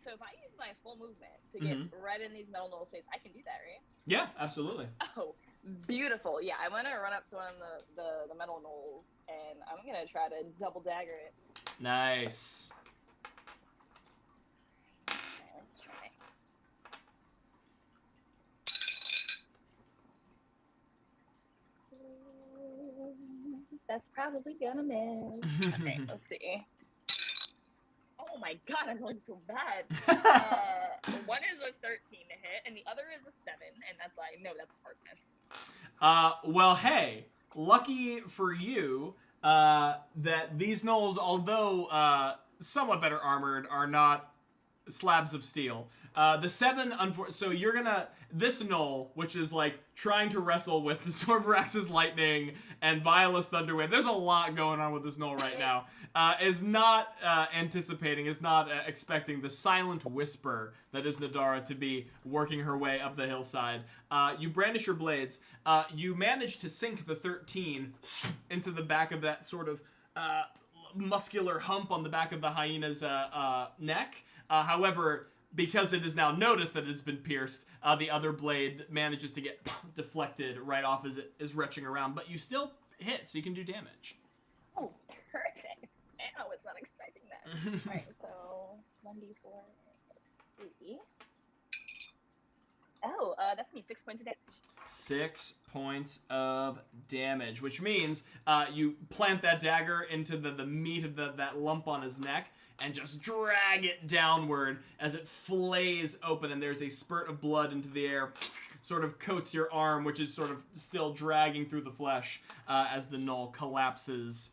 So if I use my full movement to get right in these metal gnolls' face, I can do that, right? Yeah, absolutely. Oh, beautiful. Yeah, I'm gonna run up to one of the metal gnolls, and I'm gonna try to double dagger it. Nice. Okay, let's try. That's probably gonna miss. Okay, let's see. Oh my god, I'm going so bad. One is a 13 to hit, and the other is a 7, and that's like, no, that's a hard miss. Well, hey, lucky for you that these gnolls, although somewhat better armored, are not slabs of steel. The 7, so you're gonna, this gnoll, which is like trying to wrestle with the Zorvarax's lightning and Viola's thunderwave, there's a lot going on with this gnoll right now, is not anticipating, is not expecting the silent whisper that is Nadara to be working her way up the hillside. You brandish your blades. You manage to sink the 13 into the back of that sort of muscular hump on the back of the hyena's neck. However, because it is now noticed that it has been pierced, the other blade manages to get deflected right off as it is retching around, but you still hit, so you can do damage. Oh, perfect. I was not expecting that. Alright, so 1d4. Let's see. Oh, that's me, 6 points of damage. 6 points of damage, which means you plant that dagger into the meat of that lump on his neck, and just drag it downward as it flays open, and there's a spurt of blood into the air, sort of coats your arm, which is sort of still dragging through the flesh as the gnoll collapses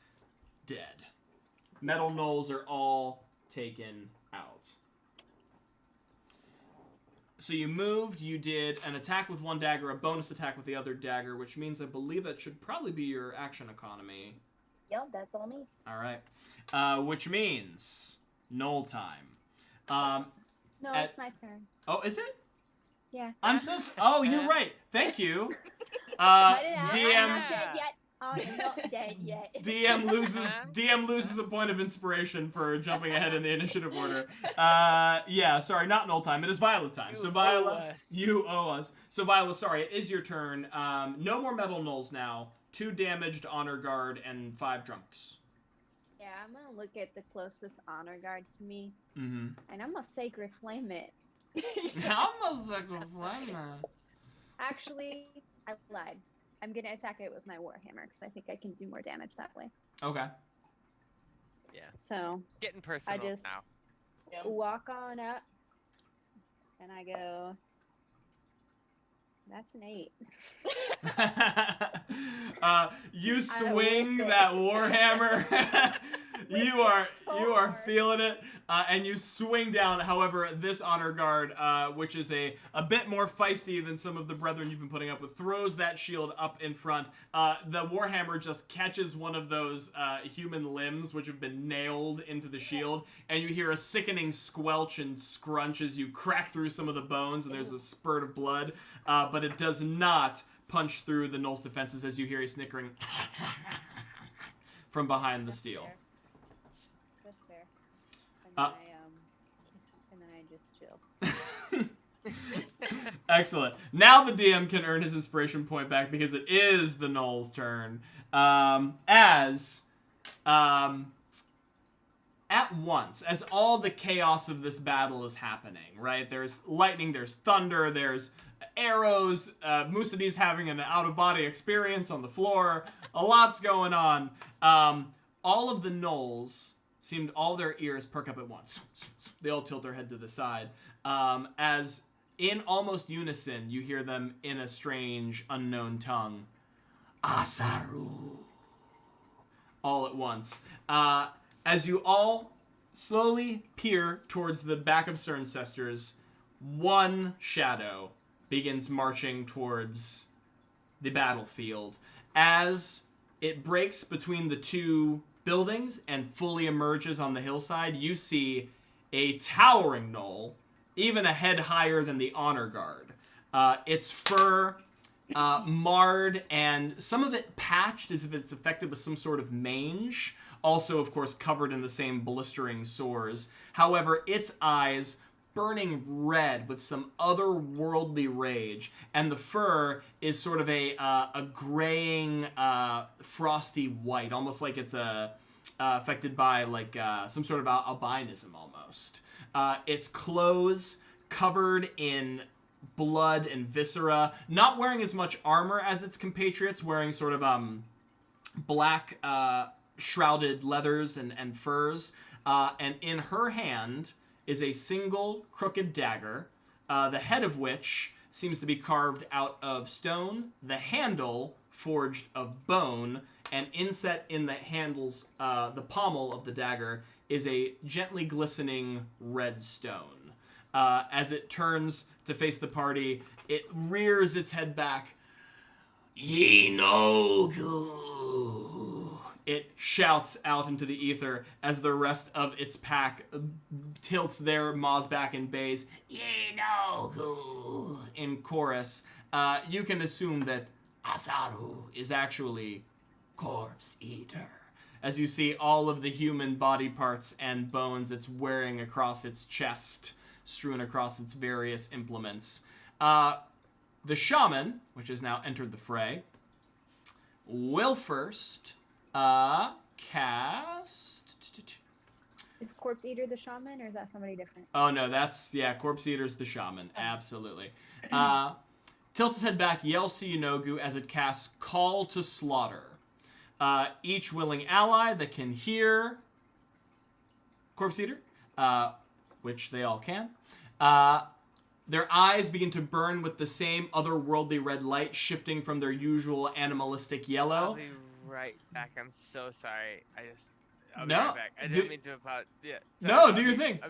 dead. Metal gnolls are all taken out. So you moved, you did an attack with one dagger, a bonus attack with the other dagger, which means I believe that should probably be your action economy. Yep, that's all me. All right. Which means gnoll time. No, it's my turn. Oh, is it? Yeah. I'm so. Oh, you're right. Thank you. Cut it out. I'm DM. not dead yet. I'm not dead yet. DM loses a point of inspiration for jumping ahead in the initiative order. Yeah, sorry, not gnoll time. It is Viola time. So Viola, you owe us. So Viola, sorry, it is your turn. No more metal gnolls now. 2 damaged honor guard and 5 drunks. Yeah, I'm gonna look at the closest honor guard to me, Mm-hmm. and I'm gonna sacred flame it. I'm a sacred flame. Actually, I lied. I'm gonna attack it with my warhammer because I think I can do more damage that way. Okay. Yeah. So Getting personal just- now. walk on up, and I go. That's an 8. You swing that warhammer. You are hard. feeling it, and you swing down. However, this honor guard, which is a bit more feisty than some of the brethren you've been putting up with, throws that shield up in front. The warhammer just catches one of those human limbs which have been nailed into the shield, and you hear a sickening squelch and scrunch as you crack through some of the bones, and there's a spurt of blood, but it does not punch through the Knoll's defenses as you hear a snickering from behind the steel. That's fair. And then I just chill. Excellent. Now the DM can earn his inspiration point back because it is the Knoll's turn. At once, as all the chaos of this battle is happening, right? There's lightning, there's thunder, there's arrows, Musadi's having an out-of-body experience on the floor, a lot's going on. All of the Knolls seemed all their ears perk up at once. They all tilt their head to the side. As in almost unison, you hear them in a strange, unknown tongue. Asaru. All at once. As you all slowly peer towards the back of Cerncestors, one shadow begins marching towards the battlefield. As it breaks between the two buildings and fully emerges on the hillside, you see a towering knoll, even a head higher than the honor guard. Its fur marred and some of it patched as if it's affected with some sort of mange. Also, of course, covered in the same blistering sores. However, its eyes burning red with some otherworldly rage, and the fur is sort of a graying, frosty white, almost like it's affected by like some sort of albinism almost. Its clothes covered in blood and viscera, not wearing as much armor as its compatriots, wearing sort of black shrouded leathers and furs, and in her hand is a single crooked dagger, the head of which seems to be carved out of stone, the handle forged of bone, and inset in the handles, the pommel of the dagger, is a gently glistening red stone. As it turns to face the party, it rears its head back. Ye no good. It shouts out into the ether as the rest of its pack tilts their maws back and bays, Ye no good, in chorus. You can assume that Asaru is actually Corpse Eater, as you see all of the human body parts and bones it's wearing across its chest, strewn across its various implements. The Shaman, which has now entered the fray, will first cast... Is Corpse Eater the shaman, or is that somebody different? Oh, no, that's... Yeah, Corpse Eater's the Shaman. Absolutely. Tilts his head back, yells to Yunogu as it casts Call to Slaughter. Each willing ally that can hear Corpse Eater, which they all can, their eyes begin to burn with the same otherworldly red light, shifting from their usual animalistic yellow. I'll be right back. I'm so sorry. I'll be right back. I didn't mean to do your thing.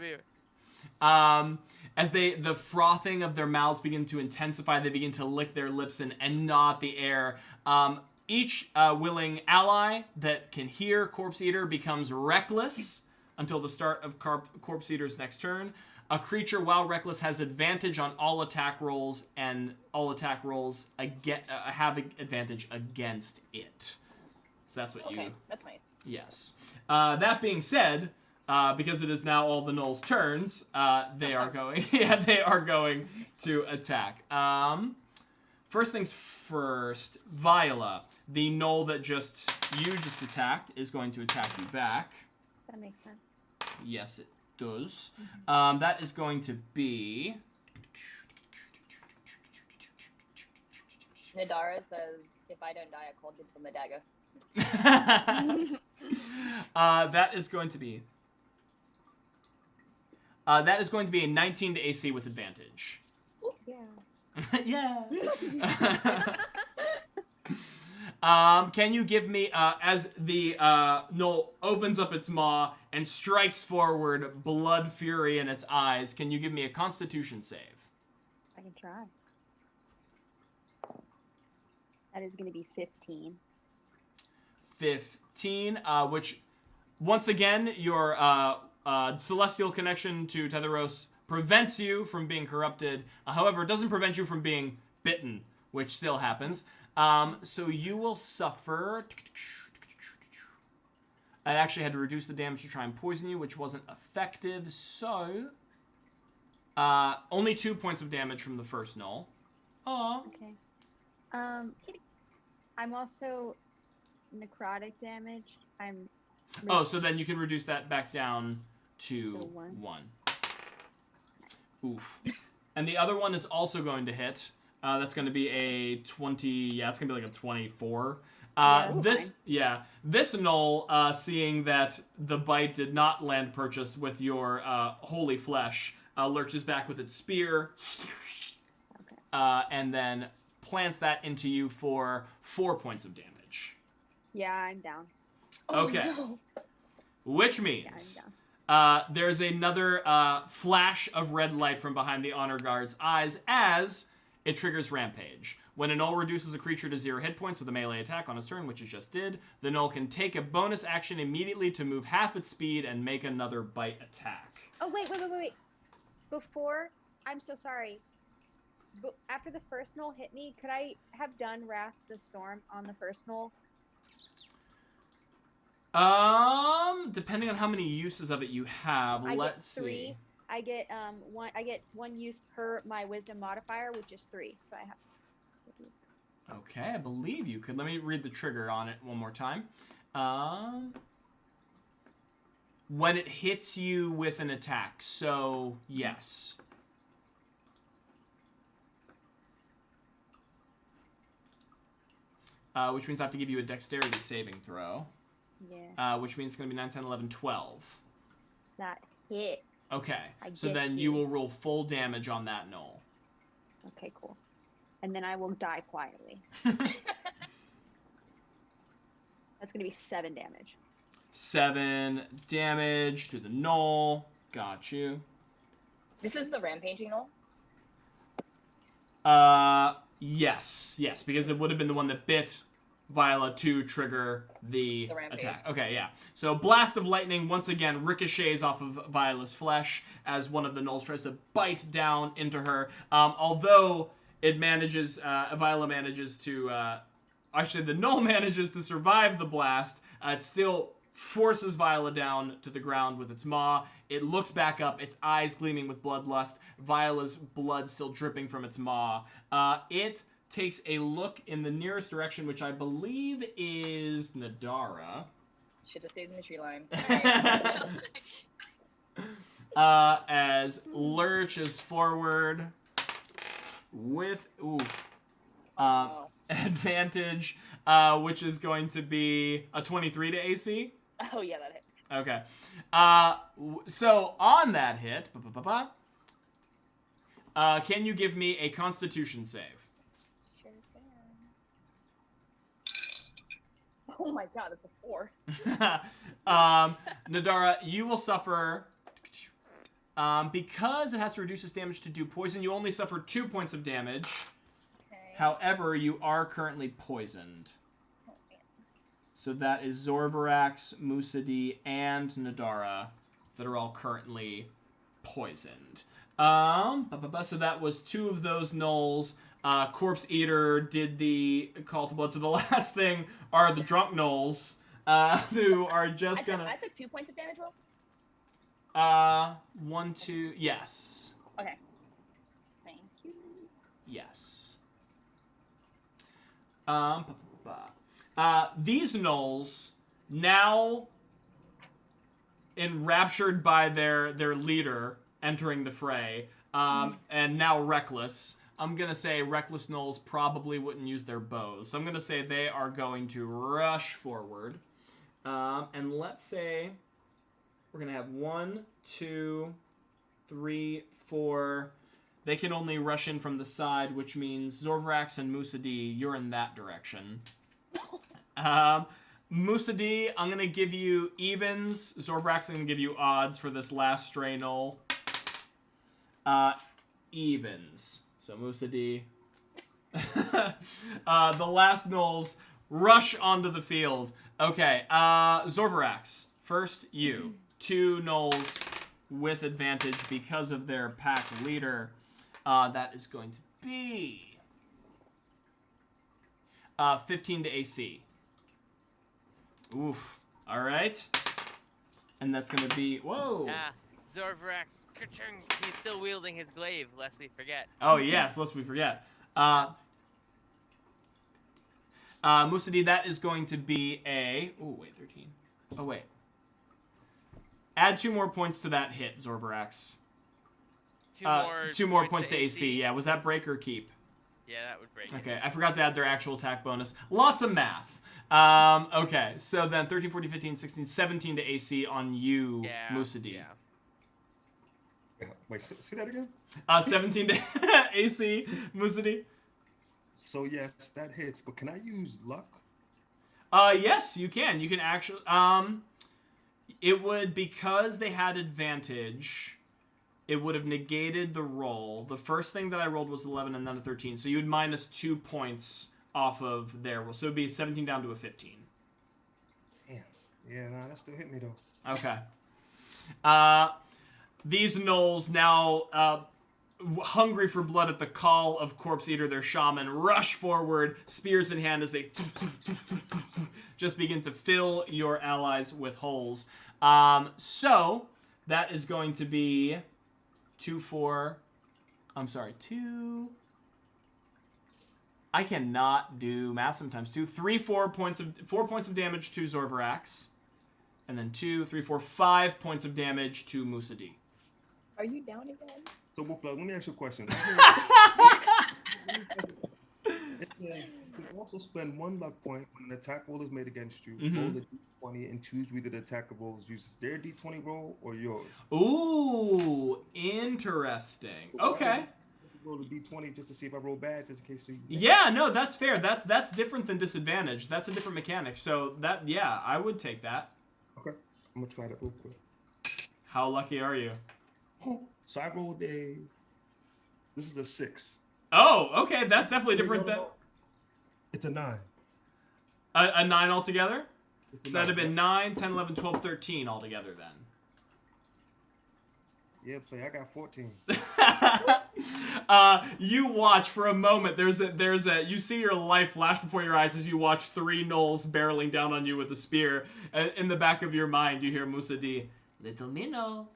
As the frothing of their mouths begin to intensify, they begin to lick their lips and gnaw at the air. Each willing ally that can hear Corpse Eater becomes reckless until the start of Corpse Eater's next turn. A creature, while reckless, has advantage on all attack rolls, and all attack rolls have advantage against it. So that's what Okay, that's nice. Yes. That being said, because it is now all the Knolls' turns, they are going. They are going to attack. First things first, Viola, the Knoll that you just attacked, is going to attack you back. That makes sense. Yes, it does. That is going to be... Nadara says, if I don't die, I called you from the dagger. That is going to be... that is going to be a 19 to AC with advantage. Yeah. Yeah. Can you give me, as the Gnoll opens up its maw and strikes forward, blood fury in its eyes, can you give me a Constitution save? I can try. That is going to be 15. 15, which, once again, your celestial connection to Tetheros prevents you from being corrupted. However, it doesn't prevent you from being bitten, which still happens. So you will suffer... I actually had to reduce the damage to try and poison you, which wasn't effective, so... only 2 points of damage from the first Gnoll. Aw. Okay. I'm also necrotic damage. Oh, so then you can reduce that back down to So 1. one. Oof. And the other one is also going to hit. That's going to be a 20... Yeah, it's going to be like a 24. That's This Gnoll, seeing that the bite did not land purchase with your holy flesh, lurches back with its spear, and then plants that into you for 4 points of damage. Yeah, I'm down. Okay. No. Which Yeah, means I'm down. there's another flash of red light from behind the honor guard's eyes as it triggers Rampage. When a Gnoll reduces a creature to 0 hit points with a melee attack on his turn, which it just did, the Gnoll can take a bonus action immediately to move half its speed and make another bite attack. Oh, wait. Before, I'm so sorry. But after the first Gnoll hit me, could I have done Wrath the Storm on the first Gnoll? Depending on how many uses of it you have, I let's get 3. see. I get one. I get 1 use per my Wisdom modifier, which is 3. So I have. Okay, I believe you could. Let me read the trigger on it one more time. When it hits you with an attack, so yes. Which means I have to give you a dexterity saving throw. Yeah. Which means it's going to be 9, 10, 11, 12. That hit. Okay, I so get then you. you will roll full damage on that Gnoll. Okay, cool. And then I will die quietly. That's gonna be 7 damage. 7 damage to the Gnoll. Got you. This is the rampaging Gnoll? Yes, because it would have been the one that bit Viola to trigger the rampage. attack. Okay, yeah. So Blast of Lightning once again ricochets off of Viola's flesh as one of the Gnolls tries to bite down into her. Although it manages, Viola manages to, actually the Gnoll manages to survive the blast, it still forces Viola down to the ground with its maw. It looks back up, its eyes gleaming with bloodlust, Viola's blood still dripping from its maw. It takes a look in the nearest direction, which I believe is Nadara. Should have stayed in the tree line. As lurches forward with advantage, which is going to be a 23 to AC. Oh yeah, that hit. Okay. So on that hit, can you give me a Constitution save? Sure can. Oh my god, it's a 4. Nadara, you will suffer... because it has to reduce its damage to do poison, you only suffer 2 points of damage. Okay. However, you are currently poisoned. Oh, man. So that is Zorvarax, Musadi, and Nadara that are all currently poisoned. So that was 2 of those Gnolls. Corpse Eater did the call to blood. So the last thing are the Drunk Knolls, who are just gonna... I took 2 points of damage, Will? 1, 2, yes. Okay. Thank you. Yes. These Gnolls, now enraptured by their leader entering the fray, and now reckless, I'm going to say reckless Gnolls probably wouldn't use their bows. So I'm going to say they are going to rush forward. And let's say we're going to have 1, 2, 3, 4. They can only rush in from the side, which means Zorvarax and Musadi, you're in that direction. Musa D, I'm going to give you evens. Zorbrax, I'm going to give you odds for this last stray knoll. Evens. So Musa D. The last knolls rush onto the field. Okay, Zorvarax. First, you. 2 knolls with advantage because of their pack leader. That is going to be 15 to AC. Oof. All right. And that's going to be... Whoa. Ah, Zorvarax, ka-chung, he's still wielding his glaive, lest we forget. Oh, yes, lest we forget. Musadi, that is going to be a... Oh, wait, 13. Oh, wait. Add 2 more points to that hit, Zorvarax. 2 more points to AC. Yeah, was that break or keep? Yeah, that would break. Okay, I forgot to add their actual attack bonus. Lots of math. Okay, so then 13, 14, 15, 16, 17 to AC on you, Musadi. Yeah. Wait, say that again? 17 to AC, Musadi. So yes, that hits, but can I use luck? Yes, you can. You can actually, it would, because they had advantage, it would have negated the roll. The first thing that I rolled was 11 and then a 13, so you would minus 2 points off of their roll. So it would be a 17 down to a 15. Damn. Yeah, nah, that still hit me though. Okay. These gnolls now, hungry for blood at the call of Corpse Eater, their shaman, rush forward, spears in hand as they just begin to fill your allies with holes. So that is going to be 2. I cannot do math sometimes. 4 points of damage to Zorvarax, and then 2, 3, 4, 5 points of damage to Musadi. Are you down again? So, Wolflug, let me ask you a question. It says you can also spend 1 luck point when an attack roll is made against you. Roll a d20 and choose whether the attacker rolls uses their d20 roll or yours. Ooh, interesting. Okay. Roll a d20 just to see if I roll bad, just in case you. Yeah, no, that's fair. That's different than disadvantage. That's a different mechanic. So that, yeah, I would take that. Okay, I'm gonna try that real quick. How lucky are you? So I rolled a. This is a 6. Oh, okay, that's definitely different than. It's a 9. A 9 altogether? It's a So that'd have 9. been 9, 10, 11, 12, 13 altogether then. Yeah, play. I got 14. You watch for a moment. There's a. You see your life flash before your eyes as you watch 3 gnolls barreling down on you with a spear. In the back of your mind, you hear Musadi, "Little Minnow."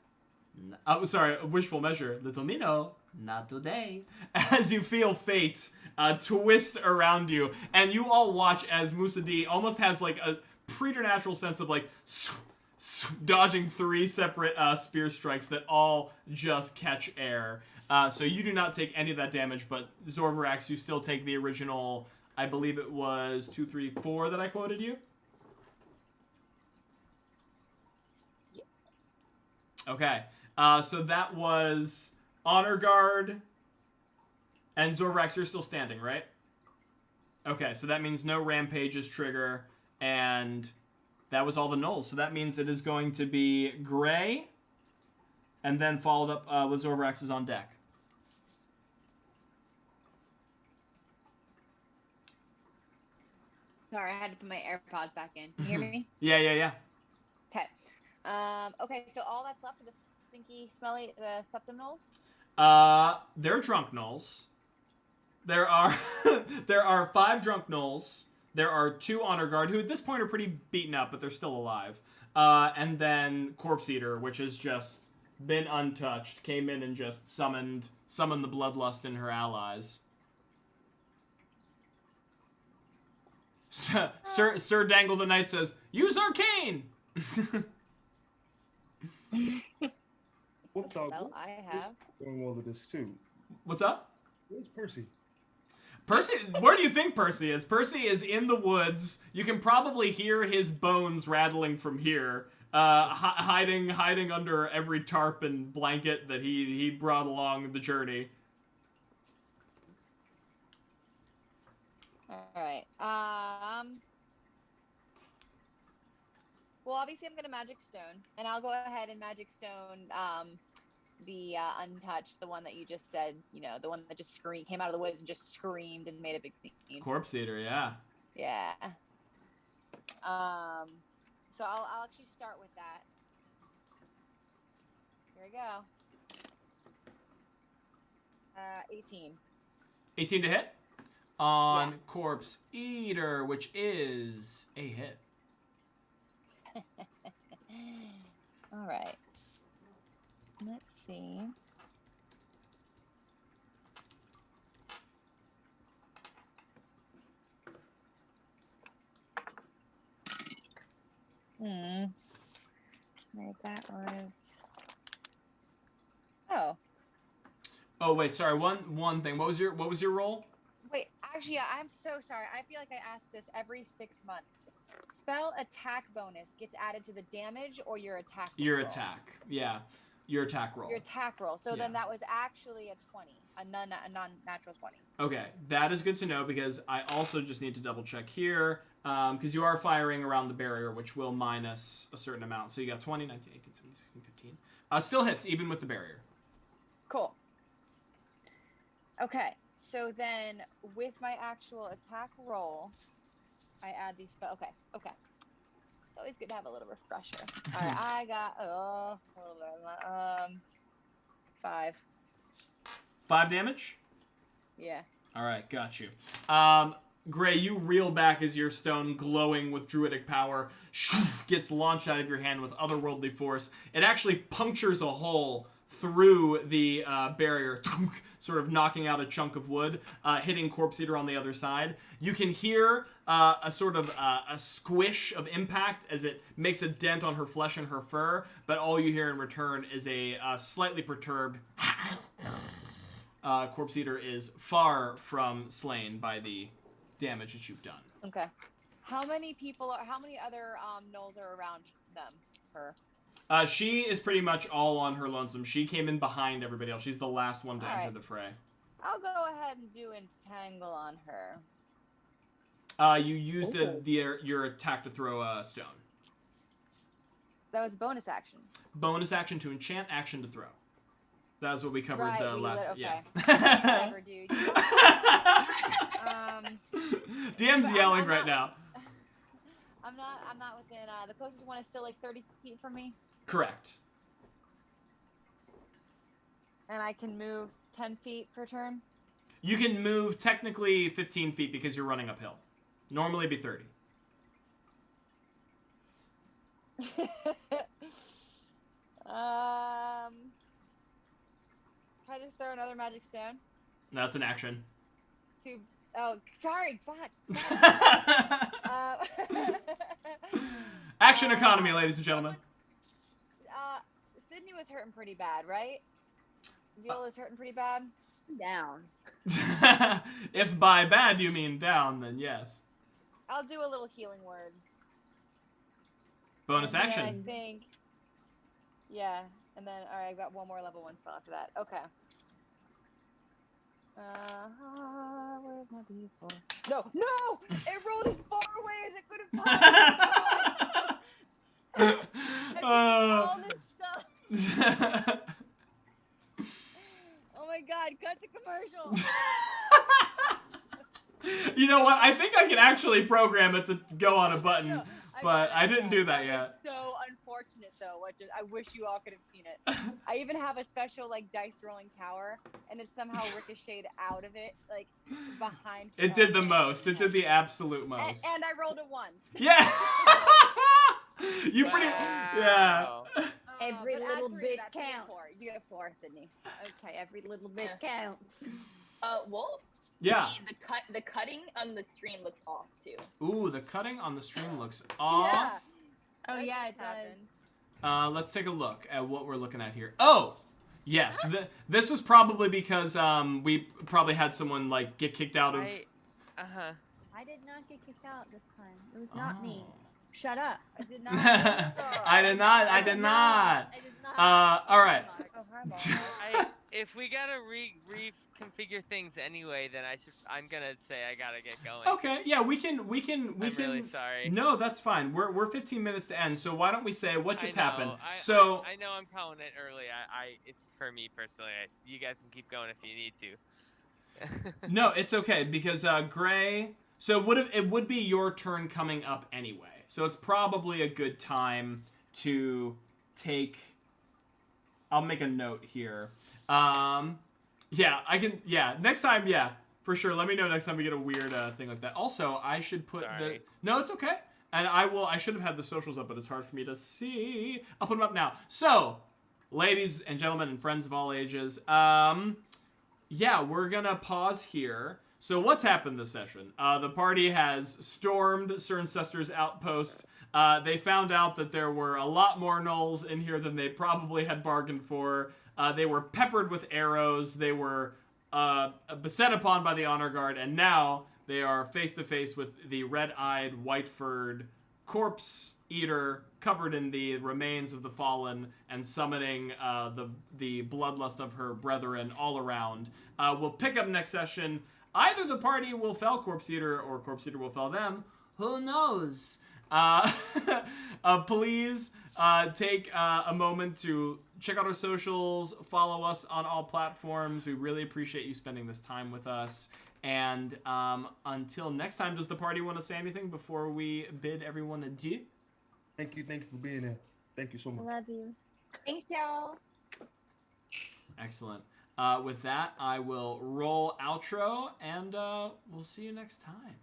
Sorry, wishful measure. "Little Minnow, not today." As you feel fate twist around you, and you all watch as Musadi almost has like a preternatural sense of like dodging 3 separate spear strikes that all just catch air. So you do not take any of that damage, but Zorvarax, you still take the original, I believe it was 2, 3, 4 that I quoted you? Yeah. Okay. So that was Honor Guard, and Zorvarax, you're still standing, right? Okay, so that means no rampages trigger, and that was all the gnolls. So that means it is going to be Gray, and then followed up with Zorvarax's on deck. Sorry, I had to put my AirPods back in. Can you hear me? Yeah. Okay. Okay, so all that's left are the stinky, smelly, septum gnolls? They're drunk gnolls. There are there are 5 drunk gnolls. There are 2 honor guard who at this point are pretty beaten up, but they're still alive. And then Corpse Eater, which has just been untouched, came in and just summoned the bloodlust in her allies. Sir Dangle the Knight says, "Use Arcane!" Wolfdog, Well, I have. doing all of this too. What's up? Where's Percy? Percy, where do you think Percy is? Percy is in the woods. You can probably hear his bones rattling from here, hiding under every tarp and blanket that he brought along the journey. All right. obviously I'm gonna Magic Stone, and I'll go ahead and Magic Stone the Untouched, the one that you just said, the one that just came out of the woods and just screamed and made a big scene. Corpse Eater, yeah. Yeah. So I'll actually start with that. Here we go. 18. 18 to hit on Corpse Eater, which is a hit. All right. Let's see. Right, that was. Oh. Oh wait, sorry. One thing. What was your roll? Wait, actually, I'm so sorry. I feel like I ask this every 6 months. Spell attack bonus gets added to the damage or your attack roll. Your attack. Yeah. Your attack roll. Your attack roll. So then that was actually a 20, a non-natural 20. Okay, that is good to know because I also just need to double check here because you are firing around the barrier, which will minus a certain amount. So you got 20, 19, 18, 17, 16, 15. Still hits, even with the barrier. Cool. Okay, so then with my actual attack roll, I add these spells. Okay. It's always good to have a little refresher. All right, I got hold on, 5. 5 damage? Yeah. All right, got you. Gray, you reel back as your stone, glowing with druidic power, gets launched out of your hand with otherworldly force. It actually punctures a hole through the barrier, sort of knocking out a chunk of wood, hitting Corpse Eater on the other side. You can hear a sort of a squish of impact as it makes a dent on her flesh and her fur, but all you hear in return is a slightly perturbed Corpse Eater is far from slain by the damage that you've done. Okay. How many other gnolls are around her? She is pretty much all on her lonesome. She came in behind everybody else. She's the last one to enter the fray. I'll go ahead and do Entangle on her. You used your attack to throw a stone. That was bonus action. Bonus action to enchant, action to throw. That's what we covered last. Okay. Yeah. Whatever, dude. DM's yelling right now. I'm not within. The closest one is still like 30 feet from me. Correct. And I can move 10 feet per turn. You can move technically 15 feet because you're running uphill. Normally it'd be 30. Can I just throw another magic stone? That's an action. Oh, sorry, fuck. Action economy, ladies and gentlemen. Sydney was hurting pretty bad, right? Viola's hurting pretty bad? Down. If by bad you mean down, then yes. I'll do a little healing word. Bonus action. I think. Yeah, and then all right, I've got one more level 1 spell after that. Okay. Where's my D4? No! It rolled as far away as it could have possibly. All this stuff. Oh my god! Cut the commercial. You know what? I think I can actually program it to go on a button, No, but I didn't do that yet. So unfortunate though. I wish you all could have seen it. I even have a special dice rolling tower, and it somehow ricocheted out of it, behind. It did the most. It did the absolute most. And I rolled a 1. Yeah. You pretty. Yeah. Every But little add 3 to bit that, so you get counts. 4. You get 4, Sydney. Okay, every little bit counts. Wolf? Yeah. The cutting on the stream looks off too. Ooh, the cutting on the stream looks off. Yeah. Oh That yeah, just it does. happened. Let's take a look at what we're looking at here. Oh, yes. This was probably because we probably had someone get kicked out of. I did not get kicked out this time. It was not me. Shut up. I did not. I did not. I did not. All right. Oh, hi, Mom. If we gotta reconfigure things anyway, then I'm gonna say I gotta get going. Okay, yeah, we can. I'm really sorry. No, that's fine. We're 15 minutes to end, so why don't we say what just happened? I know I'm calling it early. It's for me personally. You guys can keep going if you need to. No, it's okay because Gray. So it would be your turn coming up anyway. So it's probably a good time to take. I'll make a note here. Yeah, I can. Yeah, next time. Yeah, for sure. Let me know next time we get a weird thing like that. Also, I should put Sorry. No, it's okay. And I should have had the socials up, but it's hard for me to see. I'll put them up now. So, ladies and gentlemen and friends of all ages, yeah, we're gonna pause here. So what's happened this session? The party has stormed Cerncester's outpost. They found out that there were a lot more gnolls in here than they probably had bargained for. They were peppered with arrows. They were beset upon by the honor guard, and now they are face to face with the red-eyed, white-furred corpse eater covered in the remains of the fallen and summoning the bloodlust of her brethren all around. We'll pick up next session. Either the party will fell Corpse Eater or Corpse Eater will fell them. Who knows? Please take a moment to check out our socials, follow us on all platforms. We really appreciate you spending this time with us. And until next time, does the party want to say anything before we bid everyone adieu? Thank you for being there. Thank you so much. Love you. Thanks, y'all. Excellent. With that, I will roll outro, and we'll see you next time.